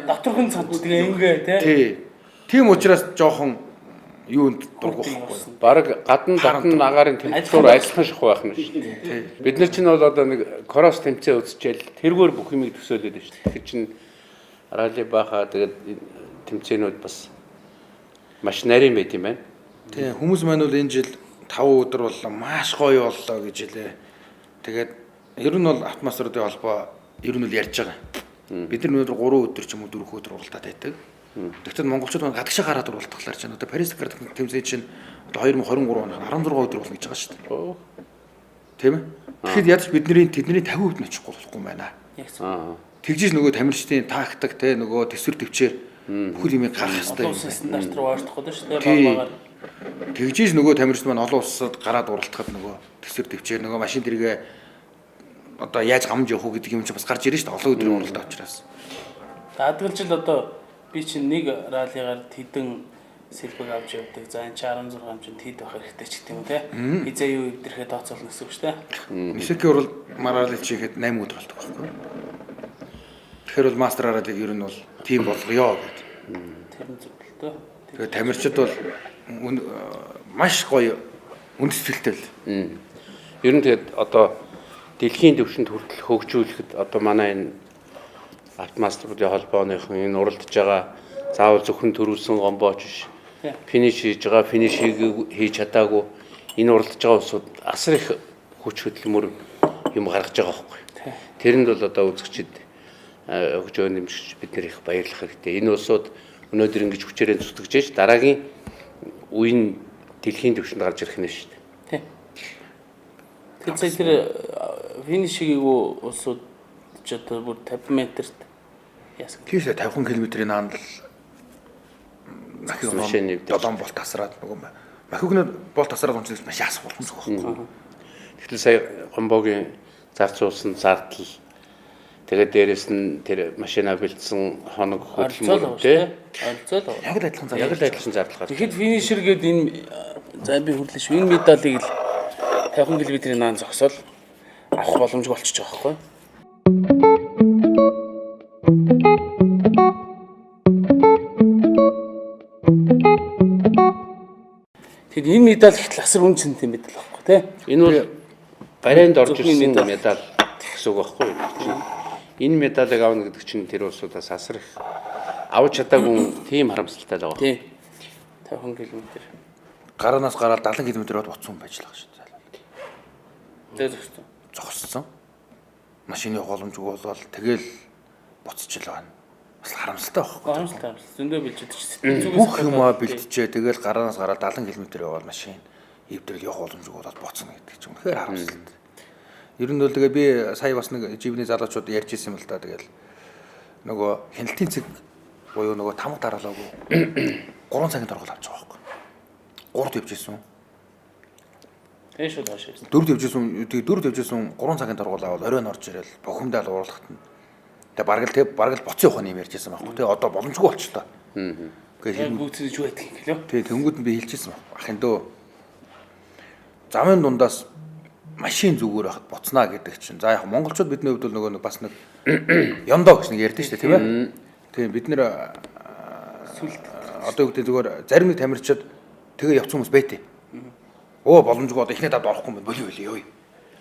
Доторхон цандчдаг ингээ тий. Тийм учраас жоохон юунд дургух байхгүй. Бараг гадна дотн агаарын температур адилхан шахуу байх нь шүү дээ. Бид нар чинь бол одоо нэг кросс тэмцээн үзчихэл тэргээр бүх юмыг төсөөлөд байна шүү дээ. Тэр чинь ралли баха тэгээд тэмцээнүүд бас маш нарийн байт юм байна. Тий, хүмүүс маань бол энэ жил 5 өдөр боллоо, маш гоё боллоо гэж хэлээ. Тэгээд ер нь бол атмосферын холбоо ер нь бол ярьж байгаа. Бид нар өнөөдөр 3 өдөр ч юм уу 4 өдөр уралдаад байдаг. Тэгвэл монголчууд маань гадагшаа гараад уралдахлаар чинь одоо Парис Дакар тэмцээн чинь одоо 2023 оных 16 өдөр болно гэж байгаа шүү дээ. Тийм ээ. Тэгэхэд ядаж тэдний 50% нь очихгүй болохгүй байна. Тэгжиж нөгөө тамирчдын тактик те нөгөө төсвөр төвчээр бүхэл юмыг гаргах хэрэгтэй. Олон стандарт руу ойртох гэдэг шүү дээ. Тэгжиж нөгөө тамирчид маань олон улсад гараад уралдахад нөгөө төсвөр төвчээр нөгөө машин дэргээ одоо яаж гамж явах уу гэдэг юм чинь бас гарч ирнэ шүү дээ. Олон өдрийн уралдаа учраас. Адгалжил одоо би чинь нэг раллигаар хэдэн сэлбэг авч явдаг. За энэ 16 ам чинь тэд байх хэрэгтэй ч гэдэг юм те. Хизээ юу өвдөрхөө тооцоолно гэсэн үг шүү дээ. Нисэкийн урал маралил чихэд 8 өдөр болдог байхгүй. Тэгэхээр бол мастер раллиг ер нь бол тим болгоё гэдэг. Тэр нь зөвлөлтөө. Тэгээд тамирчид бол маш гоё үндэслэлтэй л. Ер нь тэгээд одоо дэлхийн түвшинд хүртэл хөгжүүлэхэд одоо манай энэ автомаструудын холбооныхон энэ уралдаж байгаа заавал зөвхөн төрүүлсэн гомбооч биш. Финиш хийж байгаа, финишийг хийж чадаагүй энэ уралдаж байгаа улсууд асар их хүч хөдөлмөр юм гаргаж байгаа байхгүй. Тэрэнд бол одоо үзэгчид хөгжөө нэмжиж бид нэр их баярлах хэрэгтэй. Энэ улсууд өнөөдөр ингэж хүчээрээ зүтгэж дараагийн үеийн дэлхийн түвшинд гарч ирэх нь шүү дээ. Тэр сая тэр финишийг улсууд ч одоо бүр 50 метрт яасан. Тийшээ 50 км-ийн наанд дахин 7 болт тасраад нөгөө Махигнууд бол тасраад унцсан маш яас боломжгүй байхгүй. Тэгэхээр сая гомбогийн зарцуулсан зардал тэгээд дээрэс нь тэр машина бэлдсэн хоног хөдөлмөр тий Ойролцоол. Яг л адилхан яг л адилхан зардал гарч. Тэгэхэд финишер гээд энэ за би хүрлээ шүү. Энэ медалийг л 50 км-ийн наан зогсоол авах боломжгүй болчихж байгаа байхгүй. Тэгэд энэ медаль ихтэл асар үнцэнтэй медаль байхгүй тий. Энэ бол барайнд орж ирсэн медаль гэсэн үг байхгүй юу? Энэ медалийг авна гэдэг чинь тэр улсуудаас асар их авч чадаагүй тийм харамсалтай л байгаа. Тий. 50 км. Гараанаас гараад 70 км-ээр буцсан байж л байгаа шүү дээ. Тэ зөвхөн. Зогссон. Машины боломжгүй болоод тэгэл буцчих л байна. Бас харамсалтай байхгүй. Харамсалтай. Зөндөө бэлжиж чинь. Бүх юмаа бэлтжээ тэгэл гараанаас гараад 70 км яваад машин эвдрэл явах боломжгүй болоод буцна гэдэг чинь үнэхээр харамсалтай. Ер нь бол тэгээ би сая бас нэг живний залуучууд ярьж ирсэн юм л да. Тэгэл нөгөө хяналтын цэг буюу нөгөө тамга дараалаагүй 3 цагийн торгол авч байгаа байхгүй. 3-д явжсэн. Тэ шүү дааш. 4-д явжсэн. Тэгээ 4-д явжсэн 3 цагийн торгол аваад оройн орж ирэл бохомдол уурлахт нь. Тэгээ бараг л боцсон явах юм ярьжсэн байхгүй. Тэгээ одоо боломжгүй болчихлоо. Тэгэхээр бүгд юу байдаг юм гэлөө. Тэгээ тэнгууд нь би хэлчихсэн байхгүй. Ахын дөө замын дундаас машин зүгээр байхад буцнаа гэдэг чинь. За яг монголчууд бидний хувьд бол нөгөө бас нэг ёндоо гэж нэг ярьдэн шүү дээ тийм ээ. Тэгээ бид нэр одоо үгтэй зүгээр зарим нэг тамирчид тэгээ явц хүмүүс байтээ. Оо боломжгүй одоо ихний давд орохгүй юм болио юу.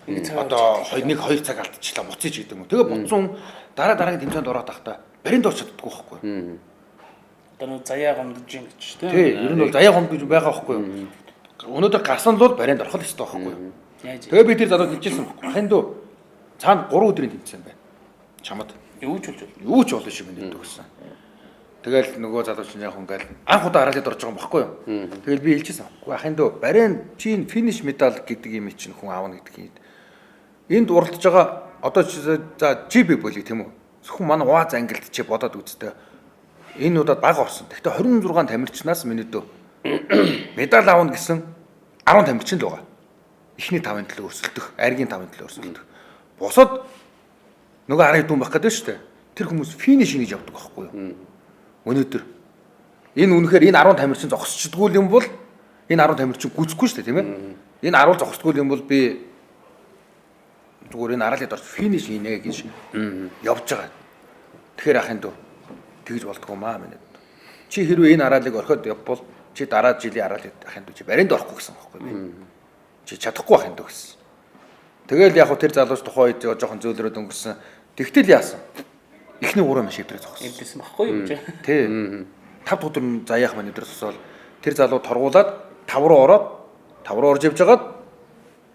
Одоо 1-2 цаг алдчихлаа буцъя ч гэдэг юм. Тэгээ буцсан дараагийн тэмцээнд ороод тахта баринд орч чаддаггүй байхгүй. Одоо нэг заяа гомдож юм гэж тийм. Тий, ер нь бол заяа гомдож байгаа байхгүй юу. Өнөөдөр гарсан л бол баринд орох л ёстой байхгүй юу. Тэгээ би тэр залуу хэлчихсэн байхгүй. Ахын дөө цаана 3 өдрийн тэмцээн байна. Чамд Юу ч болж байна. юу ч болно шиг байна гэсэн. Тэгэл нөгөө залуу чинь яг ингээл анх удаа хараад орж байгаа юм баггүй юу. Тэгэл би хэлчихсэн. Уу ахын дөө барин чинь финиш медаль гэдэг юм чинь хүн аавна гэдэг юм. Энд уралдаж байгаа одоо за ЖБ болыг тийм үү. Зөвхөн манай УАЗ ангилд чи бодоод үзтээ. Энэ удаад бага орсон. Гэхдээ 26 тамирчнаас миний дөө медаль аавна гэсэн 10 тамирчин л байгаа. Эхний 5-ын төлөө өрсөлдөх, айргийн 5-ын төлөө өрсөлдөх. Бусад нөгөө 10 дүн байх гэдэг шүү дээ. Тэр хүмүүс финиш хийж явдаг байхгүй юу? Өнөөдөр энэ үнэхээр энэ 10 тамирчин зогсчдгүй юм бол энэ 10 тамирчин гүцэхгүй шүү дээ, тийм ээ. Энэ 10 зогсдгүй юм бол би зүгээр энэ аралид орж финиш хийнэ гэж явж байгаа. Тэгэхээр ахын дөө тэгж болдгоо маа минь. Чи хэрвээ энэ аралыг орхиод явбал чи дараа жилийн аралид ахын дөө чи баринд орохгүй гэсэн байхгүй юу? Чи чадахгүй ахын дөө гэсэн. Тэгэл яг хөө тэр залууч тухайн үед жоохон зөөлрөөд өнгөрсөн. Тэгтэл яасан? Эхний 3 машин өдрөө зогссон. Эндсэн баггүй юу чи. Тий. 5 өдөр заяах маань өдрөө зогсоол тэр залуу торгуулад 5 руу ороод 5 руу орж явж хагаад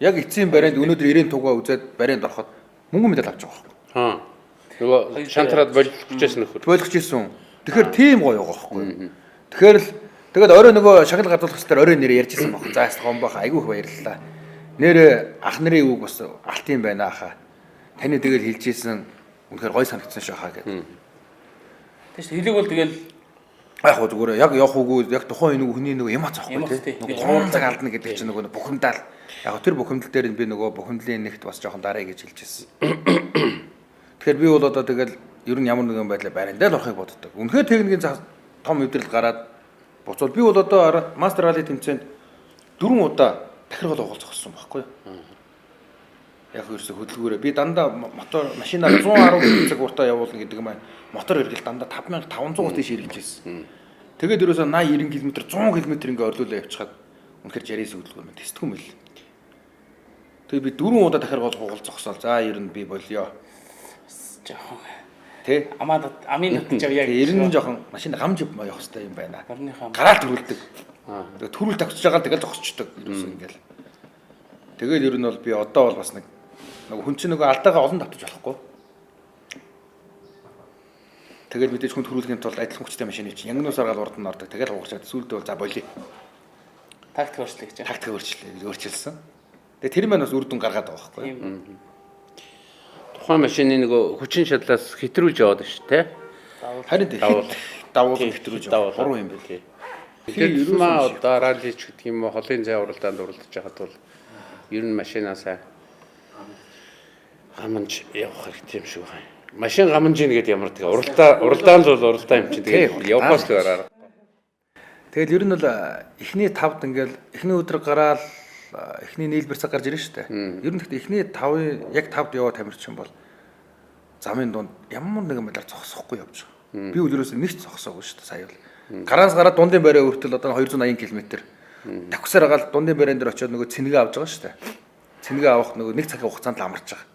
яг эцсийн баринд өнөөдөр 90 тугаа үзээд баринд ороход мөнгө медаль авч байгаа байхгүй. Нөгөө шантраад болгочихсэн нөхөр. Болгочихсон. Тэгэхээр тийм гоё байгаа байхгүй. Тэгэхээр л тэгээд орой нөгөө шагнал гадуулах хэвээр орой нэр ярьжсэн баг. Заас гомбох айгүй их баярлалаа. Нэр ах нарын үг бас алт юм байна аха. Таны тэгэл хэлжсэн үнэхээр гоё санагдсан шахаа гэдэг. Тэгээс хэлэг бол тэгэл Яг гоо зүгээр яг явах үгүй яг тухайн энэ хүний нөгөө юм ацахгүй тий. Нөгөө 3 цаг алдна гэдэг чинь нөгөө бухимдал. Яг тэр бухимдал дээр би нөгөө бухимдлын нэгт бас жоохон дараа гэж хэлжсэн. Тэгэхээр би бол одоо тэгэл ер нь ямар нэгэн байдлаар бариндаа л орохыг боддог. Үнэхээр техникийн том өдрөл гараад буцвал би бол одоо мастер ралли тэмцээнд 4 удаа дахиргал уулзсан байхгүй юу? Яг ерөөсө хөдөлгөөрөө би дандаа мотор машинаар 110 цаг уртаа явуулна гэдэг юм байна. Мотор хэрэгэл дандаа 5500 тийш хэрэгжилсэн. Тэгээд ерөөсө 80 90 км 100 км ингээ орлуулаа явчихад үнэхээр жарис хөдөлгөөр мэт тэсдэг юм байл. Тэгээд би 4 удаа дахиргал уулзсаал. За ер нь би болёо. жоохон Тэ? Амын татж авъя гэж. Ер нь жоохон машин гамж явах хэрэгтэй юм байна. Гарныхаа Гараал төрүүлдэг. Тэгээд төрүүл тавьчих жагаал тэгэл зогсчдөг. Ерөөсөө ингээл. Тэгэл ер нь бол би одоо бол бас нэг хүн чинь нөгөө алдаага олон давтаж болохгүй. Тэгэл мэдээж хүн төрүүлэхийн тулд адилхан хүчтэй машины чинь янгнуус аргаал урд нь ордог. Тэгэл хугарчаад сүүлдээ бол за болиё. тактик өөрчлөлт гэж. Тактик өөрчилсөн. Тэгээ тэр маань бас үр дүн гаргаад байгаа байхгүй. Тухайн машины нөгөө хүчин шатлаас хэтрүүлж яваад шүү дээ. Харин давуу хэтрүүлж яваа. 3 юм байл. Тэрмаа одоо раллич гэдэг юм уу холын зай уралдаанд уралдаж байхад бол ер нь машинаасаа гамж явах хэрэгтэй юм шиг байна. Машин гамж ийн гэдэг ямар тэгээ уралдаан л бол уралдаан юм чинь тэгээ явахаас л арга. Тэгэл ер нь бол эхний 5-д ингээл эхний өдөр гараад эхний нийлбэр цаг гарч ирнэ шүү дээ. Ер нь гэхдээ эхний 5-ын яг 5-д яваа тамирчин бол замын дунд ямар нэгэн байдлаар зогсохгүй явж байгаа. Би үлрээс нэг ч зогсоогүй шүү дээ сая бол. Гараас гараад дундын байраа өртөл одоо 280 км. Давхсаар гаал дундын байран дээр очиод нөгөө цэнэгээ авч байгаа шүү дээ. Цэнэгээ авах нөгөө нэг цагийн хугацаанд л амарч байгаа.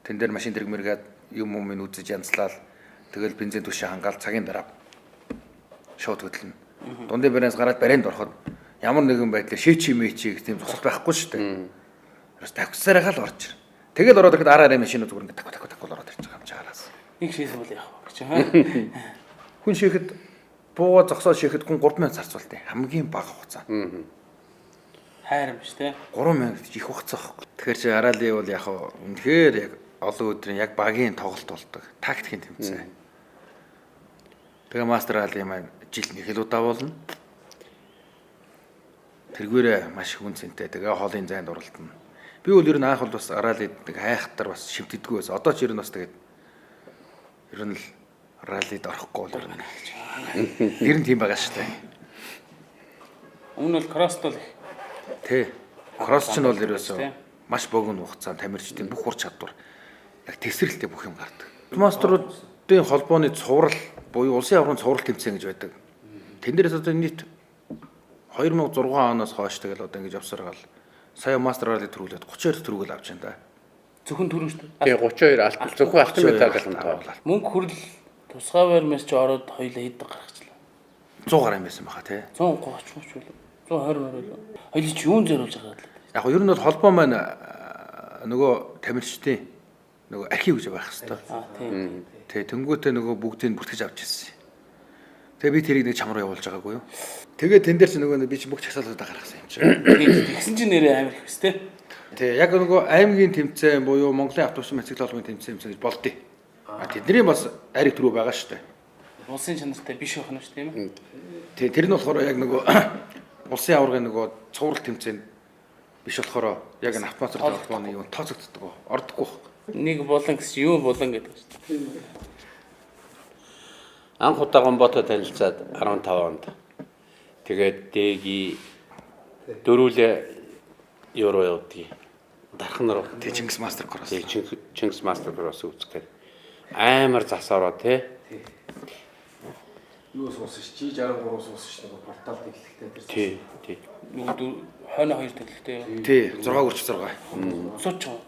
Тэн дээр машин дэргмэргээд юм минь үзэж янзлал тэгэл бензин түшээ хангаал цагийн дараа шууд хөдлөнө. Дундын байраас гараад баринд ороход ямар нэгэн байдлаар шээчи мэчи гэх тийм зогсолт байхгүй шүү дээ. Бас давхсаар гаал орж ир. Тэгэл ороод ирэхэд араа машинууд зүгээр ингээд так ороод ирж байгаа юм чаараас. Нэг шийсэн бол яах вэ гэж хаа. Хүн шихэд бууга зогсоод шихэд хүн 3000 зарцуултыг хамгийн бага хугацаа. Хайр юм биш те. 3000 их хугацаа байхгүй. Тэгэхээр чи араалын бол яг үнэхээр яг олон өдрийн яг багийн тоглолт болдог. Тактикийн тэмцээн. Тэгээ мастер аалын маань жил нэг л удаа болно. Тэргүүрээ маш хүн цэнтэй. Тэгээ хоолын зайд уралдана. Би бол ер нь анх бол бас араалын нэг хайхтар бас шимтдэггүй байсан. Одоо ч ер нь бас тэгээд ер нь л раллид орохгүй бол ер нь тийм байгаа шүү дээ. Өмнө бол кросс бол Тэ. Кросс ч нь бол ерөөсөө маш богино хугацаанд тамирчдын бүх ур чадвар яг тесрэлтэй бүх юм гардаг. Мастеруудын холбооны цуврал буюу улсын аврагын цуврал тэмцээн гэж байдаг. Тэн дээрээс одоо нийт 2006 оноос хойш тэгэл одоо ингэж явсаар гал сая мастер ралли төрүүлээд 32 төрүүл авч байна да. зөвхөн төрөн шүү дээ. Тэгээ 32 алт зөвхөн алтан медаль тавуулаа. Мөнгө хүрэл тусгай байрмаас ч ороод хоёлаа хэд гаргачлаа. 100 гаруй юм байсан баха тий. 130 болов. 120 болов. Хоёул чи юун зориулж байгаа юм. Яг нь ер нь бол холбоо маань нөгөө тамирчдын нөгөө архив гэж байх хэвээр. Тийм. Тэ тэнгуүтээ нөгөө бүгдийг бүртгэж авч ирсэн. Тэгээ би тэрийг нэг чам руу явуулж байгаагүй юу. Тэгээ тэн дээр чи нөгөө би чи бүх чагсаалуудаа гаргасан юм чи. Тэгсэн чинь нэрээ амар их өстэй. Тэ яг нөгөө аймгийн тэмцээн буюу Монголын автобус мотоциклын тэмцээн гэж болдё. Тэдний бас ариг төрөө байгаа шүү дээ. Улсын чанартай биш байх нь шүү тийм ээ. Тэ тэр нь болохоор яг нөгөө улсын аваргын нөгөө цуврал тэмцээн биш болохоор яг энэ автомат холбооны юу тооцогддог. Ордоггүй. Нэг болон гэсэн юу болон гэдэг шүү дээ. Анх удаа гомбото танилцаад 15 онд. Тэгээд дэги дөрүүлээ евро явуудгийг дархан руу Тэ Чингис мастер кросс. Чингис мастер кросс үзэхээр амар засаараа тий. Юу суусан ш G63 суусан ш нэг портал тэглэхтэй Тий. Тий. Хойно хоёр тэглэхтэй. Тий 6 Сууч чаа.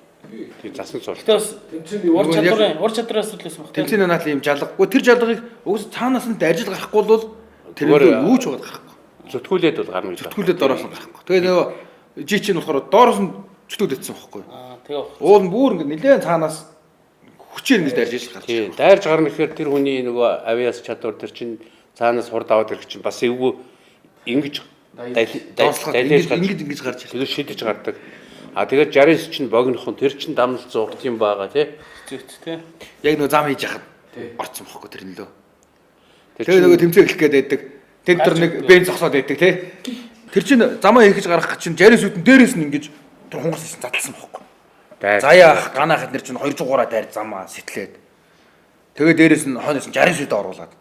Тий засан суул. Тэгээс ур чадраас үлээсэн баг. Тэмцээний наадал юм жалгагүй. Тэр жалгыг угс цаанаас нь дайржил гарахгүй бол тэр юу ч удаад гарахгүй. Зүтгүүлээд бол гарна гэж. Зүтгүүлээд доороос нь гарахгүй. Тэгээ нөгөө жи чинь болохоор доороос нь зүтгүүлээдсэн байхгүй. Тэгээ. Уул нь бүр ингэ нэлээд цаанаас хүчээр ингэ дайрж гарч. Тий. Дайрж гарна гэхээр тэр хүний нөгөө авиас чадвар тэр чинь цаанаас хурд аваад ирэх чинь бас эвгүй ингэж ингэж гарч. тэгээд шидэж гардаг. А тэгээд 69 чинь богинохон тэр чинь дамнал зугт юм байгаа тий. Зүйт тий. Яг нөгөө зам хийж яхад орцсон бохгүй тэр нь лөө. Тэгээ нөгөө тэмцээн эхлэх гээд байдаг. Тэд тэр нэг бенз зогсоод байдаг тий. Тэр чинь замаа хийхэж гарах чинь 69 үтэн дээрээс нь ингэж тэр хунгас задлсан бохгүй. Заяах ганаахад нэр чинь 203 дайр замаа сэтлээд. Тэгээ дээрээс нь хойноос нь 69 үтэ оруулаад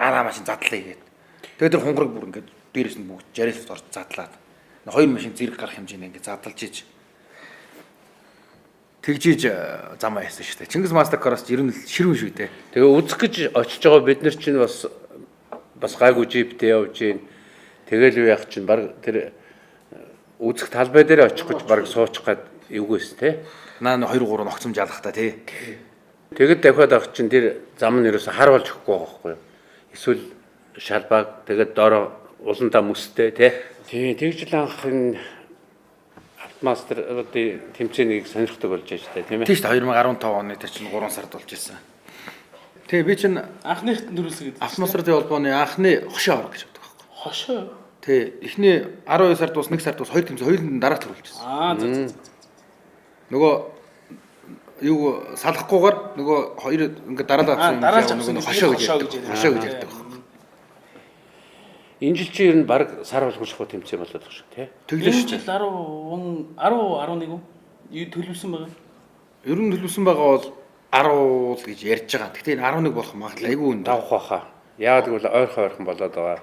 араа машин задлаа игээд. Тэгээ тэр хунгараг бүр ингэж дээрээс нь бүгд 69 үтэ орж задлаад. Хоёр машин зэрэг гарах хэмжээний ингэ задлж иж тэгжиж зам аяасан шүү дээ. Чингис мастер кросс ер нь ширүүн шүү дээ. Тэгээ үзэх гэж очиж байгаа бид нар чинь бас гайгүй джиптэй явж гин. Тэгэл юу яах чинь баг тэр үзэх талбай дээр очих гэж баг суучих гад эвгүйс те. Наа 2 3 ногцом жалах та тий. Тэгэд дахиад авах чинь тэр зам нь ерөөсө хар болж өгөхгүй байгаа байхгүй юу. Эсвэл шалбаг тэгээд доороо уландаа мөстэй те. Тий тэгж л анх энэ мастер тэмцээнийг сонирхдаг болж байгаа шүү дээ тийм ээ. Тийм шүү дээ 2015 оны тэр чинь 3 сард болж ирсэн. Тэгээ би чинь Анхных төрүүлсэн гэдэг. автомасрын холбооны анхны хошоо авах гэж боддог байхгүй. Хошоо. Тий эхний 12 сард бас 1 сард бас 2 тэмцээн хоёуланд дараа төрүүлжсэн. За. Нөгөө юу салахгүйгээр нөгөө хоёр ингээд дараалал авсан дараалж авсан нөгөө хошоо гэж ярьдаг. Хошоо гэж ярьдаг. Энэ жил чи ер нь баг сар болгочихгүй тэмцээн болоод байгаа шүү тий. Тэглээ Энэ шүү жил дээ. 10 11 үү? Юу төлөвлөсөн байгаа? Ер нь төлөвсөн байгаа бол 10 л гэж ярьж байгаа. Гэхдээ энэ 11 болох магадлал айгүй өндөр. Давах баха. Яагаад гэвэл ойрхон болоод байгаа.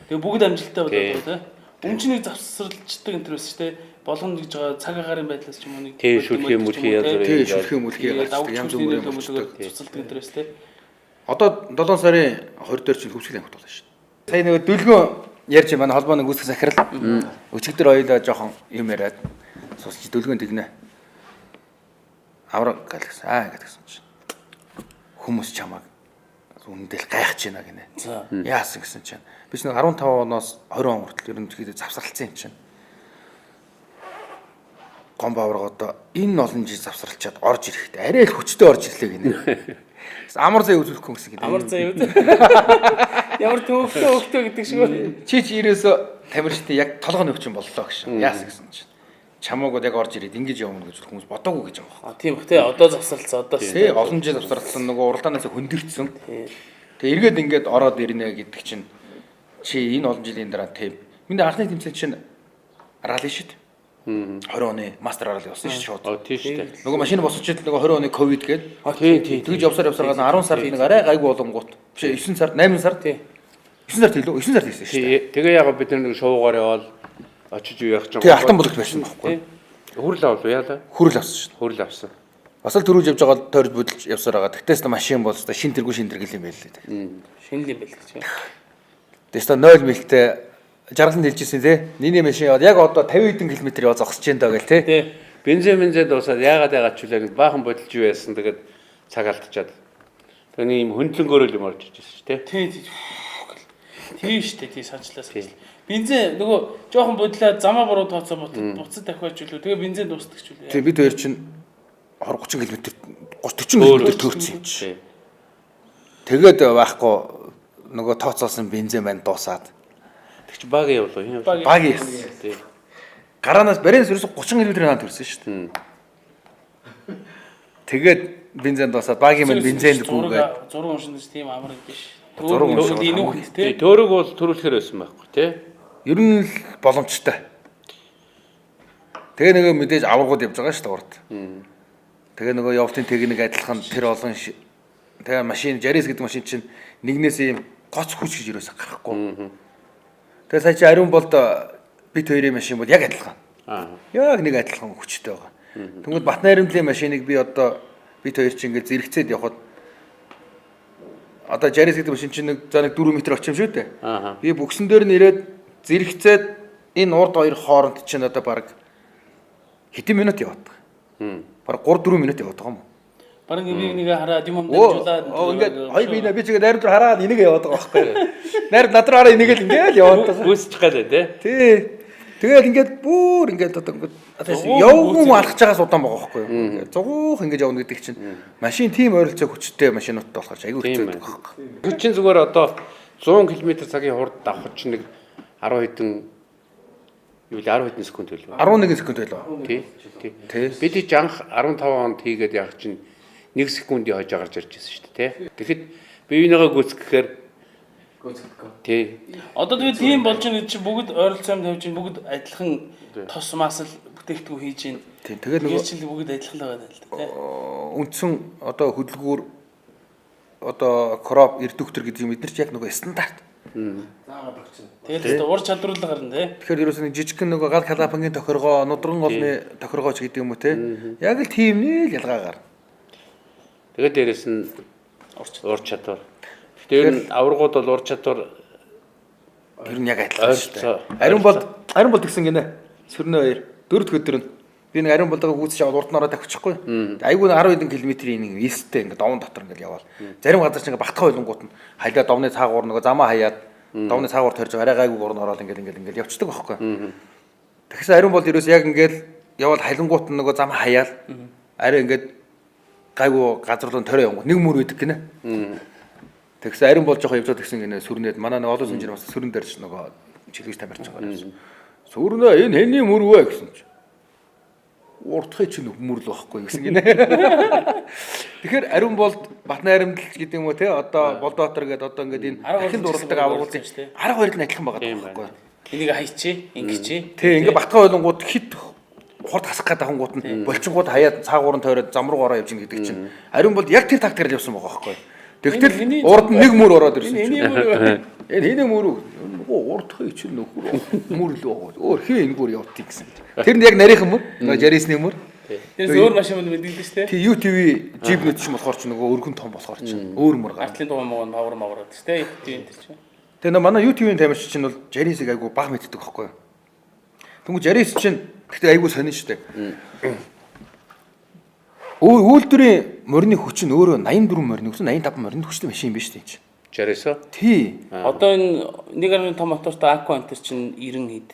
Тэгээ бүгд амжилттай болоод байгаа тий. Өмчнийг завсарлцдаг энэ төр байсан шүү дээ. Болгоно гэж байгаа цаг агаарын байдлаас ч юм уу нэг Тий шүлхий мүлхий язар. Тий шүлхий мүлхий янз бүрийн цуцалдаг энэ төрөөс тий. Одоо 7 сарын 20 дээр чинь хөвсгөл аймагт болно шүү дээ. Сая нэг дүлгөө ярьж манай холбооны гүйцэх захирал өчигдөр хоёлаа жоохон юм яриад сонсч дүлгөөнд тэгнэ. Авраг гэлсэн гэдгсэн чинь хүмүүс чамаг үндэл гайхаж байна гинэ. Яасан гэсэн чинь би ч нэг 15 оноос 20 он хүртэл ер нь тэгээд завсралцсан юм чинь. Гомб авраг одоо энэ олон жил завсралчаад орж ирэхдээ арай л хүчтэй орж ирлээ гинэ. Амар зай үзүүлэхгүй гэсэн гэдэг. Амар зай юу? Ямар төвхтөө гэдэг шиг үү? Чи ерөөсө тамирчтай яг толгойн өвчин боллоо гэж. Яасан гэсэн чинь. Чамаагууд яг орж ирээд ингэж явна гэж хүмүүс бодоогүй гэж байгаа юм. Тийм бах тий одоо завсарлцсан одоо Тий олон жил завсарлсан нөгөө уралдаанаас хөндөгдсөн. Тэгээ эргээд ингээд ороод ирнэ гэдэг чинь чи энэ олон жилийн дараа тийм. Миний анхны тэмцээн чинь ралли шүү дээ. 20 оны мастер ралли болсон шүү дээ шууд. Тийм шүү дээ. Нөгөө машин босчод нөгөө 20 оны ковид гээд. Тийм. Тэгж явсаар гал 10 сард нэг арай гайгүй болонгууд. Биш 9 сард 8 сард тий. 9 сард хэлөө 9 сард хийсэн шүү дээ. Тэгээ яг бид нэг шуугаар явал очиж юу яах гэж Тэгээ алтан бүлэгт байсан байхгүй. Хүрэл авал яалаа. Хүрэл авсан шүү дээ. Хүрэл авсан. Бас л дөрөв явж байгаа тойрж бүдэлж явсаар байгаа. Тэгтээс машин бол шин тэргэл юм байл л дээ. шинэ юм байл гэж. Тэгээс 0 милтэй жаргаланд хэлжсэн тий. Нийний машин яваад яг одоо 50 хэдэн км яваа зогсож जैन даа гэл тий. Тий. Бензин дуусаад яагаад яагаад ч үлээ баахан бодолж юу яасан тэгээд цаг алдчихад. Тэгээ ийм хөндлөнгөөрөл юм орж иржсэн шүү тий. Тийм шүү дээ тий санчлаас. Бензин нөгөө жоохон бодлоо замаа буруу тооцоо буцад дахиач үлээ. Тэгээ бензин дуустдаг ч үлээ. Тий бид хоёр чинь 20 30 км 30 40 км төгссөн юм чи. Тэгээд байхгүй нөгөө тооцоолсон бензин маань дуусаад. Тэг чи баг явлаа хин. Баг яасан. Тий. Гараанаас бариас ерөөсө 30 км наан төрсөн шүү дээ. Тэгээд бензин дуусаад багийн маань бензинд гүгээд зураг уншиж тийм амар биш. Зураг уншиж инүүх тий. Төөрөг бол төрүүлэхээр байсан байхгүй тий. ер нь л боломжтой. Тэгээ нөгөө мэдээж аваргууд явж байгаа шүү дээ урд. Тэгээ нөгөө явалтын техник адилхан тэр олон тэгээ машин 60 гэдэг машин чинь нэгнээс ийм гоц хүч гэж юусаа гарахгүй. Тэгээ сая чи ариун болд бит хоёрын машин бол яг адилхан. Яг нэг адилхан хүчтэй байгаа. Тэнгүүд Батнайрамдлын машиныг би одоо бит хоёр чинь ингээд зэрэгцээд явхад одоо 60 гэдэг машин чинь нэг за нэг 4 м очим шүү дээ. Би бүгсэн дээр нь ирээд зэрэгцээд энэ урд хоёр хооронд чинь одоо баг хэдэн минут яваад байгаа. Баг 3 4 минут яваад байгаа юм уу? Бараг би нэг хараад юм дамжуулаад ингээд хоёр би би чигээ найр руу хараад энийг яваад байгаа байхгүй. Найр над руу хараа энийг л ингээд яваад байгаа. Гүйсчих гэлээ тий. Тэгээд ингээд бүр ингээд одоо ингээд явган алхаж байгаас удаан байгаа байхгүй. Ингээд зугуух ингээд явна гэдэг чинь машин тийм ойролцоо хүчтэй машинуудтай болохоор айгүй хэцүү байдаг байхгүй. Хүчин зүгээр одоо 100 км цагийн хурд давхад чинь нэг 10 хэдэн юу л 10 хэдэн секунд байлаа. 11 секунд байлаа. Тий. Бид ч анх 15 онд хийгээд яг чинь 1 секундын хойж гарч ирж байсан шүү дээ тий. Тэгэхэд биенийгаа гүйцэтгэхээр тий. Одоо тэгээд тийм болж байгаа гэж бүгд ойролцоо тавьж ин бүгд адилхан тос масл бүтээгдэхүүн хийж ин. Тий. Тэгээд нөгөө жил бүгд адилхан л байгаа л тий. Үндсэн одоо хөдөлгүүр одоо кроп эрдүктер гэдэг юм эдгээр ч яг нөгөө стандарт. Заагаад өгсөн. Тэгээд уур чадварлаг гарна тий. Тэгэхээр ерөөсөө нэг жижигхэн нөгөө гал халаапангийн тохиргоо, нудран голны тохиргооч гэдэг юм уу те. Яг л тийм нэг ялгаа гарна. Тэгээд дээрэс нь ур чадвар. Тэгэхээр аваргууд бол ур чадвар ер нь яг адилхан шүү дээ. Ариун болд гэсэн гинэ. Сөрнөө хоёр дөрөвд өдөр нь би нэг ариун болдогоо гүйцэж аваад урд нь ороод тавьчихгүй. Айгүй 10 хэдэн километрийн нэг вилстэй ингээд довн дотор ингээд яваал. Зарим газар чинь ингээд бахтах байлонгууд нь хайлаа довны цаагуур нөгөө замаа хаяад довны цаагуур төрж арай гайгүйгээр нь ороод ингээд явцдаг байхгүй. Тэгсэн ариун болд ерөөс яг ингээд яваал халингуут нь нөгөө замаа хаяал арай ингээд гайгүй газар руу төрөө явгоо нэг мөр үйдэг гинэ. Тэгсэн ариун болж байгаа явжаад гисэн гинэ сүрнээд манай нэг олон инженер бас сүрэн дээрч нөгөө чиглэж тамирч байгаа. Сүрнээ энэ хэний мөр вэ гэсэн чинь. Уртхыг чинь мөр л байхгүй гэсэн гинэ. Тэгэхээр ариун болд Батны харимтлч гэдэг юм уу те одоо Болдоотор гэдэг одоо ингээд энэ дахин дуралдаг аврагуудын 12-д нь адилхан байгаа байхгүй. Энийг хайчээ, ингэчээ. Тий, ингээ батгай болонгууд хит хурд хасах гэдэг хангууд нь болчингууд хаяад цаагуурн тойроод зам руугаараа явж ин гэдэг чинь ариун бол яг тэр тактикаар явсан байгаа байхгүй. Тэгтэл урд нь нэг мөр ороод ирсэн чинь. Энэ хэний мөр нөгөө урдхыг чинь нөхөр мөр л байгаа. Өөр хин энэ бүр явтыг гэсэн. Тэр нь яг нарийнхан мөр, нөгөө жарисны мөр. Тэрс өөр машин мэддэг шүү дээ. Тий, UTV Jeep-нүүд ч болохоор ч нөгөө өргөн том болохоор ч өөр мөр гар. Артлын дугуй мавар мавраад шүү дээ. UTV энэ чинь. Тэгээ манай YouTube-ийн тамирч чинь бол Жарисыг айгу баг мэддэг байхгүй юу? Тэнгүү Жарис чинь гэхдээ айгу сонин шүү дээ. Үйлдвэрийн морины хүч нь өөрөө 84 морины хүч 85 морины хүчтэй машин юм биш үү чинь. Жарис уу? Тий. Одоо энэ 1.5 мотортой Aqua Enter чинь 90 хэд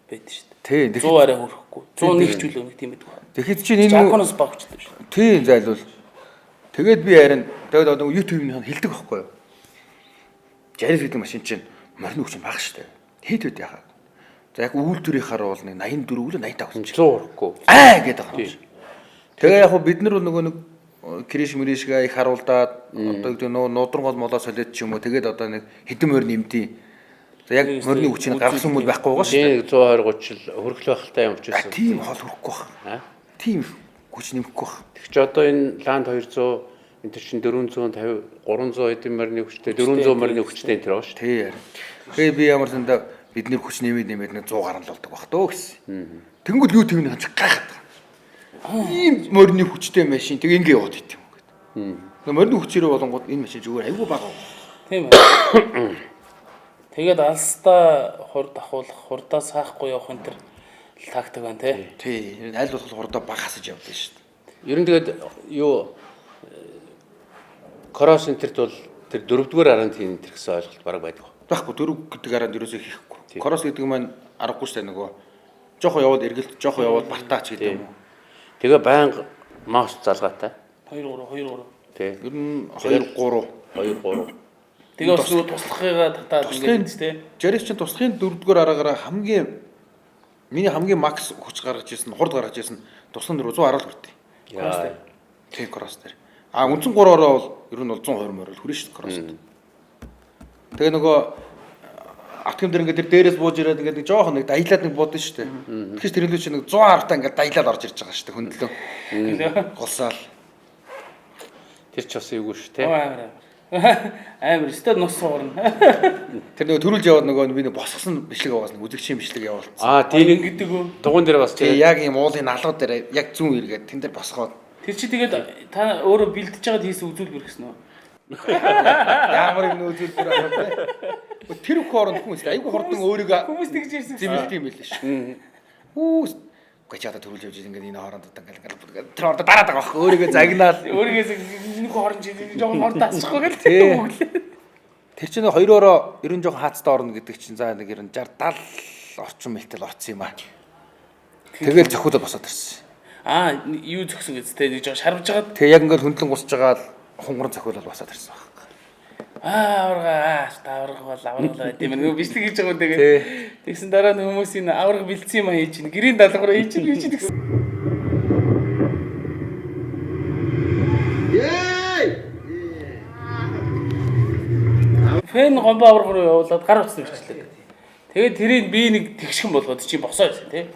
байдаг шүү Тий. дээ. 100 арай хүрэхгүй. 101 ч үлээ нэг тийм байдаг. Тэгэхэд чинь энэ Aqua-ноос багчдаг шүү. тий зайлвал тэгээд би харин тэгээд одоо YouTube-ийн хэлдэг байхгүй юу? Жарис гэдэг машин чинь морины хүч бага шүү дээ. Хэд үт яхаа. За яг үйлдвэрийнхаар бол нэг 84 үлээ 85 хүч. 100 хүрэхгүй. Гэдэг юм. Тэгээ яг бид нар нөгөө нэг криш мэришгээ их харуулдаад одоо гэдэг нөө нудрангол молоо солиод ч юм уу тэгээд одоо нэг хэдэн морь нэмдээ. За яг морины хүчийг гаргасан хүмүүс байхгүй байгаа шүү дээ. 120 30 хөргөл байхaltaй юм ч гэсэн. Тийм хол хөрөхгүй байна. Тийм хүч нэмэхгүй байна. Тэг чи одоо энэ Land 200 энэ чинь 450 300 эдэн морины хүчтэй 400 морины хүчтэй энэ байгаа шүү. Тий. Тэгээ би ямар сандаа бидний хүч нэмээд нэг 100 гарна л болдог баг төө гэсэн. Тэнгүүд юу тэмний ханч гайхаад. Ийм морины хүчтэй машин тэг ингэ яваад байт юм гэдэг. Морины хүчээрээ болонгууд энэ машин зүгээр айгүй бага. Тийм ээ. Тэгээд алстаа хурд ахуулах, хурдаа саахгүй явах энэ төр тактик байна тий. Тий. Аль болох хурдаа бага хасаж явдаг шүү дээ. Ер нь тэгээд юу кросс энтерт бол тэр 4-р арант хийн энэ гэсэн ойлголт бараг байдаг. Баггүй 4 гэдэг араанд ерөөсөө хийхгүй. Кросс гэдэг маань аргагүй шүү дээ нөгөө. Жохоо яваад эргэлт, жохоо яваад бартаач гэдэг юм уу. Тэгээ байнга маус залгаатай. 2 3 Тий. Ер нь 2 3. Тэгээ бас нөгөө туслахыгаа татаад ингээд тий. Жарис чинь туслахын 4-р араагаараа миний хамгийн макс хүч гаргаж ирсэн, хурд гаргаж ирсэн туслан 110 л хүртээ. Яа. Тий кросс дээр. Үндсэн 3-ороо бол ер нь бол 120 морил хүрэн шүү дээ кросс. Тэгээ нөгөө автгам дээр ингээд тэр дээрээс бууж ирээд ингээд нэг жоохон нэг даялаад нэг буудсан шүү дээ. Тэгэхээр тэрнлүү чи нэг 110 таа ингээд даялаад орж ирж байгаа шүү дээ хөндлөө. Гулсаал. Тэр ч бас эйгүй шүү те. Амар өстөд нус суурна. Тэр нөгөө төрүүлж яваад нөгөө би нэг босгосон бичлэг аваас нэг үзэгчийн бичлэг явуулсан. Тийм гэдэг үү? Дугуун дээр бас тий яг юм уулын алгад дээр яг зүүн эргээд тэн дээр босгоод. Тэр чи тэгээд та өөрөө бэлдэж байгаад хийсэн үзүүлбэр гэсэн үү? Ямар нэг үзүүлбэр аваад тий. Тэр их хооронд хүмүүс айгүй хурдан өөрийгөө хүмүүс тэгж ирсэн. зэмлдэг юм байл шүү. Хүүс гачаада төрүүлж явж ингээд энэ хооронд ингээд тэр ордо дараад байгаа байхгүй өөрийгөө загнаал. Өөрийгөөс нэг хоорон чи жоохон хор таасчихгүй гэл тий. Тэр чинь 2-ороо ер нь жоохон хаацтай орно гэдэг чинь за нэг ер нь 60 70 орчим мэлтэл орцсон юм аа. Тэгэл зөхиөлөд босоод ирсэн. Юу зөксөн гэж тий нэг жоо шарвж байгаад. Тэгээ яг ингээд хөндлөн гусж байгаа л хунгар зөхиөлөд босоод ирсэн баг. Авраг бол авраг тийм нэг бичлэг хийж байгаа юм тэгээд тэгсэн дараа нь хүмүүс энэ авраг бэлдсэн юм хийж чинь гэрийн даалгавраа хийж гэсэн. Фэн гомбо авраг руу явуулаад гар утсан бичлээ. Тэгээд тэрийг би нэг тэгшхэн болгоод чи босоо гэсэн тий.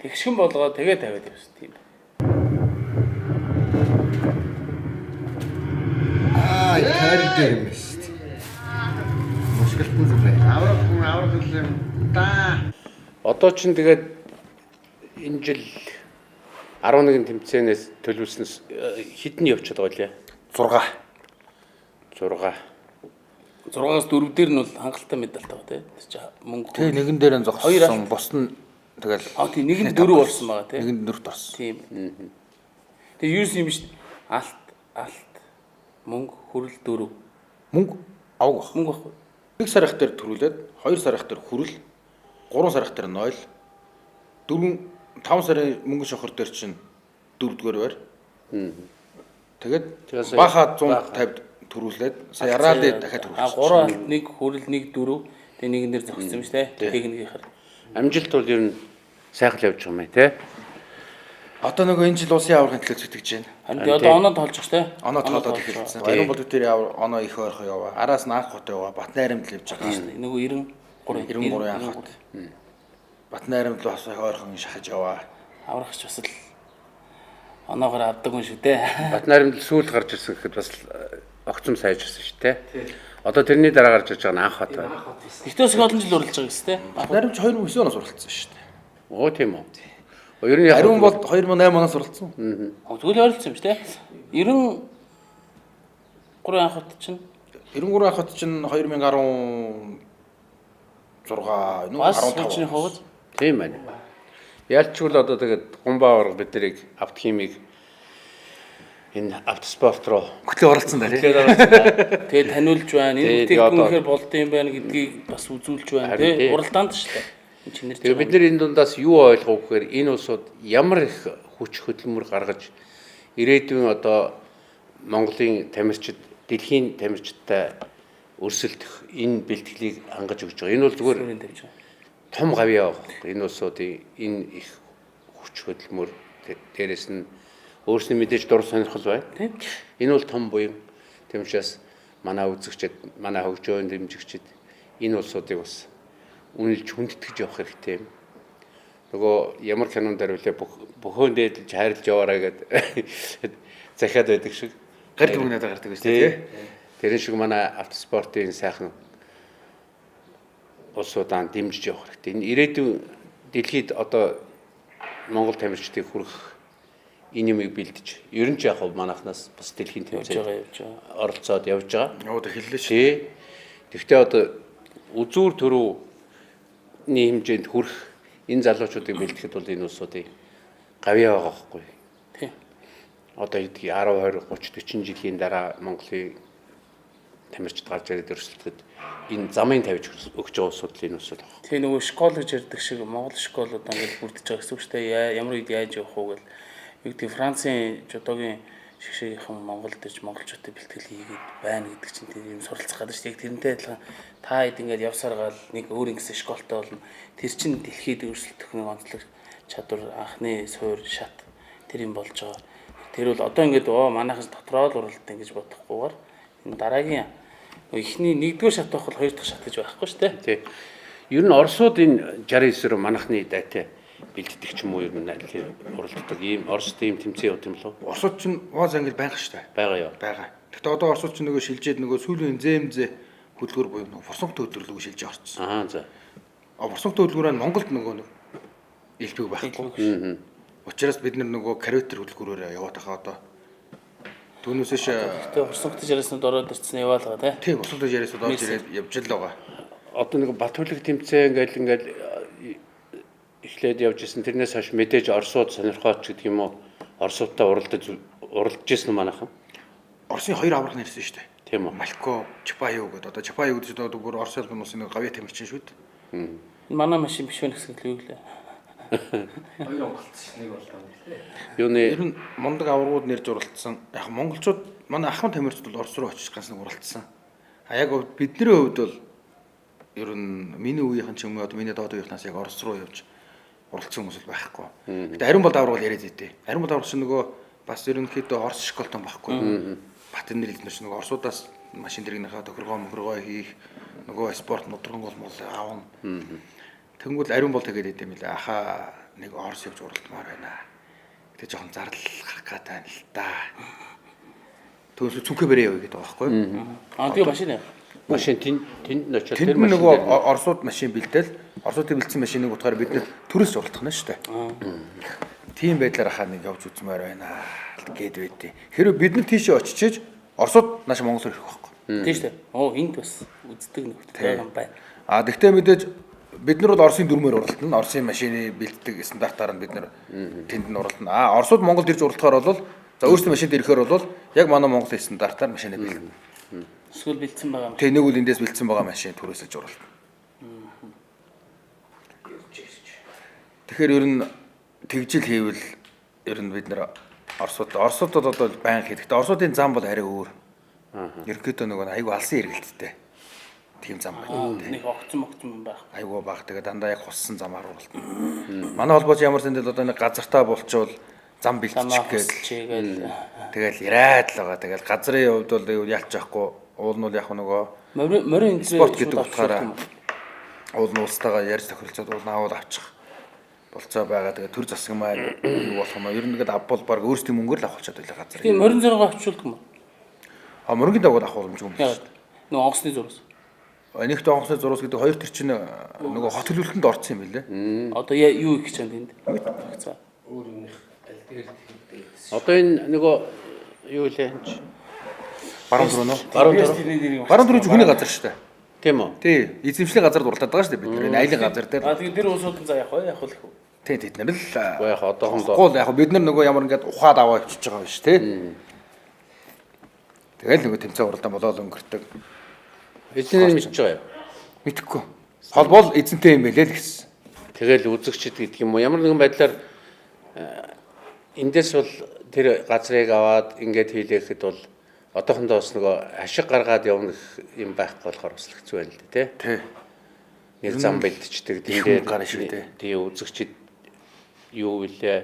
Тэгшхэн болгоод тэгээд тавиад явсан тийм. Тайлбар юм шүү. Мушгилтэн зүг. Авраг юм да. Одоо ч тэгээд энэ жил 11 тэмцээнээс төлөвлөснөс хэдэн явчихад байгаа лээ? 6. 6-аас 4 дээр нь бол хангалттай медалтай байгаа тий. Тэр чи мөнгө. Тэгээ нэгэн дээр нь зогссон. Бос нь тэгэл. Тийм нэгэнд 4 орсон байгаа тий. Нэгэнд 4-т орсон. Тийм. Тэгээ юус юм биш. Алт мөнгө хүрэл 4. Мөнгө авах баг. Мөнгө баггүй. 1 сар их дээр төрүүлээд 2 сар их дээр хүрэл 3 сар их дээр 0 4 5 сарын мөнгө шохор дээр чинь 4-р байр. Тэгээд баха 150 төрүүлээд сая яраалээ дахиад төрүүлсэн. 3 алт 1 хүрэл 1 4 тэгээ нэгэн дээр зогссон юм шүү, те. Техникийнхаар. Амжилт бол ер нь сайхан явж байгаа юм тий. Одоо нөгөө энэ жил улсын аваргын төлөө зүтгэж байна. Харин одоо оноо тоолж байгаа шүү дээ. Оноо тоолоод эхэлсэн. Баярын бол дээр оноо их ойрхон яваа. Араас нь анх хот яваа. Батны аримд л явж байгаа шүү дээ. Нөгөө 93 анх хот. Батны аримд л бас их ойрхон шахаж яваа. Аврагч бас л оноогоор авдаг юм шүү дээ. Батнаримд сүүл гарч ирсэн гэхэд бас огцом сайжирсан шүү дээ. Одоо тэрний дараа гарч иж байгаа нь анх хот байна. Тэгтээс их олон жил уралж байгаа гэс дээ. Батнаримд 2009 оноос уралдсан шүү дээ. Оо тийм үү. Ер нь Ариун бол 2008 оноос уралдсан. Тэгвэл ойрлцсон юм шүү дээ. 93 анх хот чинь 93 анх хот чинь 2016 бас 15 хуучин хувц. тийм байна. Ялчгүй л одоо тэгээд гумбаа бид нарыг автохимиг энэ автоспорт руу хөтлөө оролцсон даа. Тэгээд таниулж байна. Энэ Тэгээд бүтээгдэхүүнээр болд юм байна гэдгийг бас үзүүлж байна. Тэ уралдаанд шүү дээ. Энэ чинь тэгээд бид нар энэ дундаас юу ойлгох вэ гэхээр энэ улсууд ямар их хүч хөдөлмөр гаргаж ирээдүйн одоо Монголын тамирчид дэлхийн тамирчидтай өрсөлдөх энэ бэлтгэлийг хангаж өгч байгаа. Энэ бол зүгээр том гавьяа баг. Энэ улсуудын энэ их хүч хөдөлмөр дээрээс нь өөрсний мэдээж дур сонирхол байна. Энэ бол том буян. Тийм учраас манай үзэгчид, манай хөгжөөнд дэмжигчид энэ улсуудыг бас үнэлж хүндэтгэж явах хэрэгтэй юм. Нөгөө ямар кинонд хариулээ бөхөн дээдлж хайрлаж яваарай гэдэг захиад байдаг шиг. Гард бүгнээд гардаг байсан тий. Тэрэн шиг манай автоспортын сайхан улсуудаа дэмжиж явах хэрэгтэй. Энэ ирээдүйн дэлхийд одоо Монгол тамирчдыг хүргэх энэ юмыг бэлдэж, ер нь ч яг манайхнаас бас дэлхийн тэмцээнд оролцоод явж байгаа. Яваад эхэллээ шүү. Тэгвэл одоо үзүүр төрөвний хэмжээнд хүрэх энэ залуучуудыг бэлдэхэд бол энэ улсуудын гавьяа байгаа байхгүй. Тийм. Одоо хэдий 10, 20, 30, 40 жилийн дараа Монголын тамирчид гарч ирээд өрсөлдөд энэ замын тавьж өгч байгаа улсууд л энэ улсууд байна. Тэгээ нөгөө школ гэж ярьдаг шиг Монгол школууд ингээд бүрдэж байгаа гэсэн үг шүү дээ. Ямар үед яаж явах уу гэл. Юу гэдэг Францын жодогийн шигшээгийн Монголд ирж монголчуудад бэлтгэл хийгээд байна гэдэг чинь тэр юм суралцах гэдэг шүү дээ. Яг тэрнтэй адилхан та хэд ингээд явсаар гал нэг өөр ингэсэн школтой болно. Тэр чинь дэлхийд өрсөлдөх нэг онцлог чадвар анхны суур шат тэр юм болж байгаа. Тэр бол одоо ингээд манайхаас дотроо л уралдаа ингэж бодохгүйгээр энэ дараагийн эхний нэгдүгээр шат байх бол хоёр дахь шат гэж байхгүй шүү дээ. Тий. Ер нь Оросууд энэ 69-ээр манахны дайтай бэлддэг ч юм уу ер нь уралддаг ийм Оросд ийм тэмцээн явуулт юм лөө. Оросууд чинь ууз ангил байгаа шүү дээ. Байгаа юу? Байгаа. Гэхдээ одоо Оросууд чинь нөгөө шилжээд нөгөө сүүлийн зэмзэ хөдөлгөөр буюу нөгөө форсунк хөдөлгөөр шилж орчихсон. Аа за. Форсунк хөдөлгөөр нь Монголд нөгөө илбэг байхгүй. Учираас бид нөгөө карьер хөдөлгөөрөөр яваад байгаа одоо. Түүнээсээ Тэгээ хурсангтж яриаснууд ороод ирсэн яваалгаа тий. Тийм босолдож яриасууд орж ирээд явж л байгаа. Одоо нэг Батүлэг тэмцээн ингээл эхлээд явж исэн. Тэрнээс хойш мэдээж Оросууд сонирхооч гэдэг юм уу? Оросуудтай уралдаж исэн нь манайхан. Оросын хоёр авраг нэрсэн шүү дээ. Тийм үү? Малко, Чапаев гэдэг. Одоо Чапаев гэдэг одоо бүр Орос улсын нэг гавьяа тамирчин шүү дээ. Манай машин биш вэ гэсэн л юу лээ. Хоёр онголцсон нэг болоо. Юуны Ер нь мундаг аврагууд нэрж уралдсан. Яг монголчууд манай ахмад тамирчид бол Орос руу очиж ганц нэг уралдсан. А яг бидний хувьд бол ер нь миний үеийнхэн ч юм уу одоо миний доод үеийнхнаас яг Орос руу явж уралдсан хүмүүс байхгүй. Гэтэ ариун болд авраг бол яриад идэв. Ариун болд авраг чинь нөгөө бас ерөнхийдөө Орос школтон байхгүй. Батны нэрэлт нар чинь нөгөө Оросуудаас машин дэргийнхаа тохиргоо хийх нөгөө спорт нудран гол мол аавна. Тэнгүүл ариун болд тэгээд идэв юм лээ. Аха нэг Орос явж уралдмаар байна. Гэтэ жоохон зардал гарах гээд байна л да. Түүнээс цүнхэ бэрээ яваа гэдэг байгаа байхгүй. Тэгээ машин тэнд нь очиод тэр машин нөгөө Оросууд машин бэлдээл Оросуудын бэлдсэн машиныг утгаар бид нэр төрөөс уралдах нь шүү дээ. Тийм байдлаар хаа нэг явж үзмээр байна гэд байдیں۔ Хэрэв бид нар тийшээ очичиж Оросууд нааш Монгол руу ирэх байхгүй. Тийм шүү дээ. Энд бас үздэг нөхдөй юм байна. Гэхдээ мэдээж бид нар бол Оросын дүрмээр уралдана. Оросын машины бэлддэг стандартаар нь бид нар тэнд нь уралдана. Оросууд Монголд ирж уралдахаар бол за өөрсдөө машинд ирэхээр бол яг манай Монголын стандартаар машинаа бэлдэнэ. Эсвэл бэлдсэн байгаа юм. Тэг нэг үл эндээс бэлдсэн байгаа машин түрээсэлж уралдана. Тэгэхээр ер нь тэгжил хийвэл ер нь бид нар Оросууд одоо байн хийх. Гэхдээ Оросуудын зам бол арай өөр. Ерөнхийдөө нөгөө айгүй алсын эргэлттэй. Тийм зам байна. Нэг огцон байх. Айгүй баг. Тэгээ дандаа яг хуссан замаар уралдана. Манай холбооч ямар сэндэл одоо нэг газартаа болчвол зам бэлтчих замаа гээл. хосчихгээл Тэгэл ирээд л байгаа. Тэгэл газрын хувьд бол ялч байхгүй. Уул нь бол яг нөгөө морин спорт гэдэг утгаараа уул нь улстайгаа ярьж тохиролцоод уул наавал авчих болцоо байгаа. Тэгээ төр засаг маань юу болох юм аа. Ер нь ингээд авбал баг өөрсдийн мөнгөөр л авахчаад байлаа газар. Тийм морин зураг авчулдаг юм. А мөргийн дагуу авах боломжгүй юм байна. Нөгөө онгоцны зураг. Энийхтэй онгоцны зураг гэдэг хоёр төр чинь нөгөө хот төлөвлөлтөнд орсон юм билээ. Одоо юу их гэж байна тэнд? За. өөр юмх аль дээр тэгдэг. Одоо энэ нөгөө юу лээ энэ ч Баруун дөрөв нөө. Баруун Баруун дөрөв хүний газар шүү дээ. тийм үү? Тий, эзэмшлийн газар дурлаад байгаа шүү дээ бид нар. Энэ айлын газар дээр. Тэгээд тэр усуудын за яг л их. Тий, тэд нар л Яг одоохондоо гол яг бид нар нөгөө ямар ингээд ухаад аваа авчиж байгаа биш тий. Тэгэл нөгөө тэмцээн уралдаан болоод өнгөрдөг. эзэн мэдж байгаа юу? Мэдхгүй. Холбол эзэнтэй юм байлээ л гэсэн. Тэгэл үзэгчд гэдэг юм уу? Ямар нэгэн байдлаар эндээс бол тэр газрыг аваад ингээд хийлэхэд бол одоохондоо бас нөгөө ашиг гаргаад явна юм байхгүй болохоор бас хэцүү байна л дээ, тий. Тий. Нэг зам бэлтждэг их тийм хүн гарна шүү дээ. тий үзэгчд юу вүлээ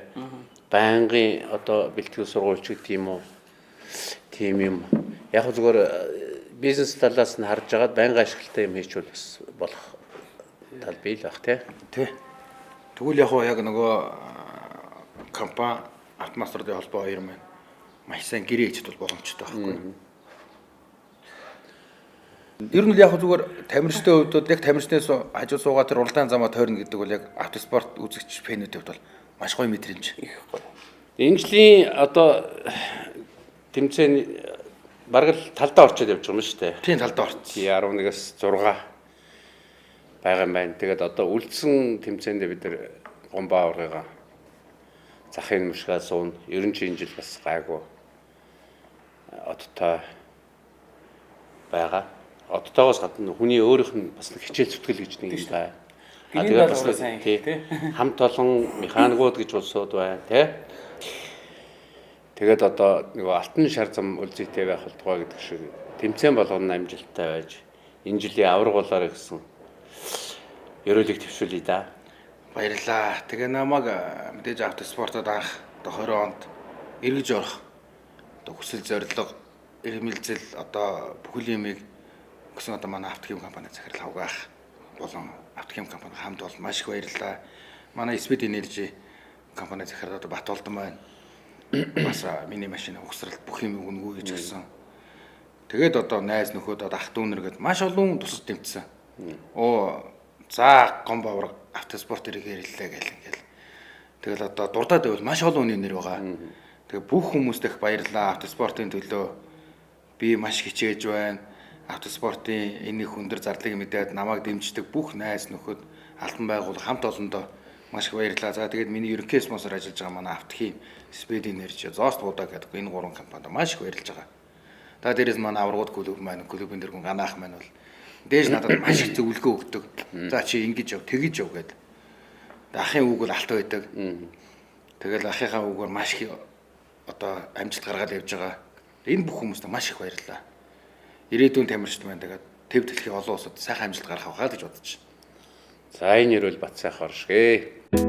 байнгын одоо бэлтгэл сургуульч гэдэг юм уу? Тийм юм. Яг зүгээр бизнес талаас нь харж агаад байнгын ашиглалтай юм хийчихвэл бас болох тал бий л бах тий. Тий. Тэгвэл яг нөгөө компани автомастрын холбоо хоёр маань маш сайн гэрээ хийхэд бол боломжтой байхгүй. Ер нь яг зүгээр тамирчтай хувьд бол яг тамирчнаас хажуу суугаа тэр уралдаан замаа тойрно гэдэг бол яг автоспорт үзэгч фэнүүдэд бол маш гоё мэдрэмж. Их гоё. Энэ жилийн одоо тэмцээний бараг л талдаа орчод явж байгаа юм шүү дээ. Тийм талдаа орц. 11-аас 6 байгаа юм байна. Тэгээд одоо үлдсэн тэмцээнд бид нар гомбоо аврагаа захын мушгаа суун. Ер нь чинь жил бас гайгүй одтой байгаа. Одтойгоос гадна хүний өөрийнх нь бас нэг хичээл зүтгэл гэж нэг юм байна. Тэгээд бас хамт олон механикууд гэж улсууд байна тий. Тэгээд одоо нөгөө алтан шар зам үлзийтэй байх болтугай гэдэг шиг тэмцээн болгоно амжилттай байж энэ жилийн аврагуулаар гэсэн ерөөлийг төвшүүлье да. Баярлаа. Тэгээ намайг мэдээж автоспортод анх одоо 20 онд эргэж орох одоо хүсэл зорилго эрмэлзэл одоо бүхэл юмыг гэсэн одоо манай автохим компани захирал хавгаах болон автохим компани хамт бол маш их баярлалаа. Манай Speed Energy компани захирал одоо Батболдон байна. Бас миний машины угсралт бүх юм өнгөө гэж гисэн. Тэгээд одоо найз нөхөд одоо ах дүүнэр гээд маш олон тусад тэмцсэн. За гомбо авраг автоспорт ирэх хэллээ гэл ингээл. Тэгэл одоо дурдаад байвал маш олон хүний нэр байгаа. Тэгээ бүх хүмүүст их баярлалаа. Автоспортын төлөө би маш хичээж байна. Автоспортын энэ их өндөр зардлыг мэдээд намайг дэмждэг бүх найз нөхөд албан байгууллага хамт олондоо маш их баярлалаа. За тэгээд миний ерөнхий спонсор ажиллаж байгаа манай автохим Speed Energy, Zost Buda гэдэг энэ гурван компанид маш их баярлж байгаа. За дээрээс манай аврагууд клуб маань клубын дэргэн ганаах маань бол дээж надад маш их зөвлөгөө өгдөг. За чи ингэж яв, тэгэж яв гэдэг. Ахын үг бол алт байдаг. Тэгэл ахынхаа үгээр маш их одоо амжилт гаргаад явж байгаа. Энэ бүх хүмүүст маш их баярлалаа. Ирээдүйн тамирчид маань тэгээд төв дэлхийн олон улсад сайхан амжилт гаргах байхаа гэж бодож байна. За энэ ерөөл бат сайхан оршгэ.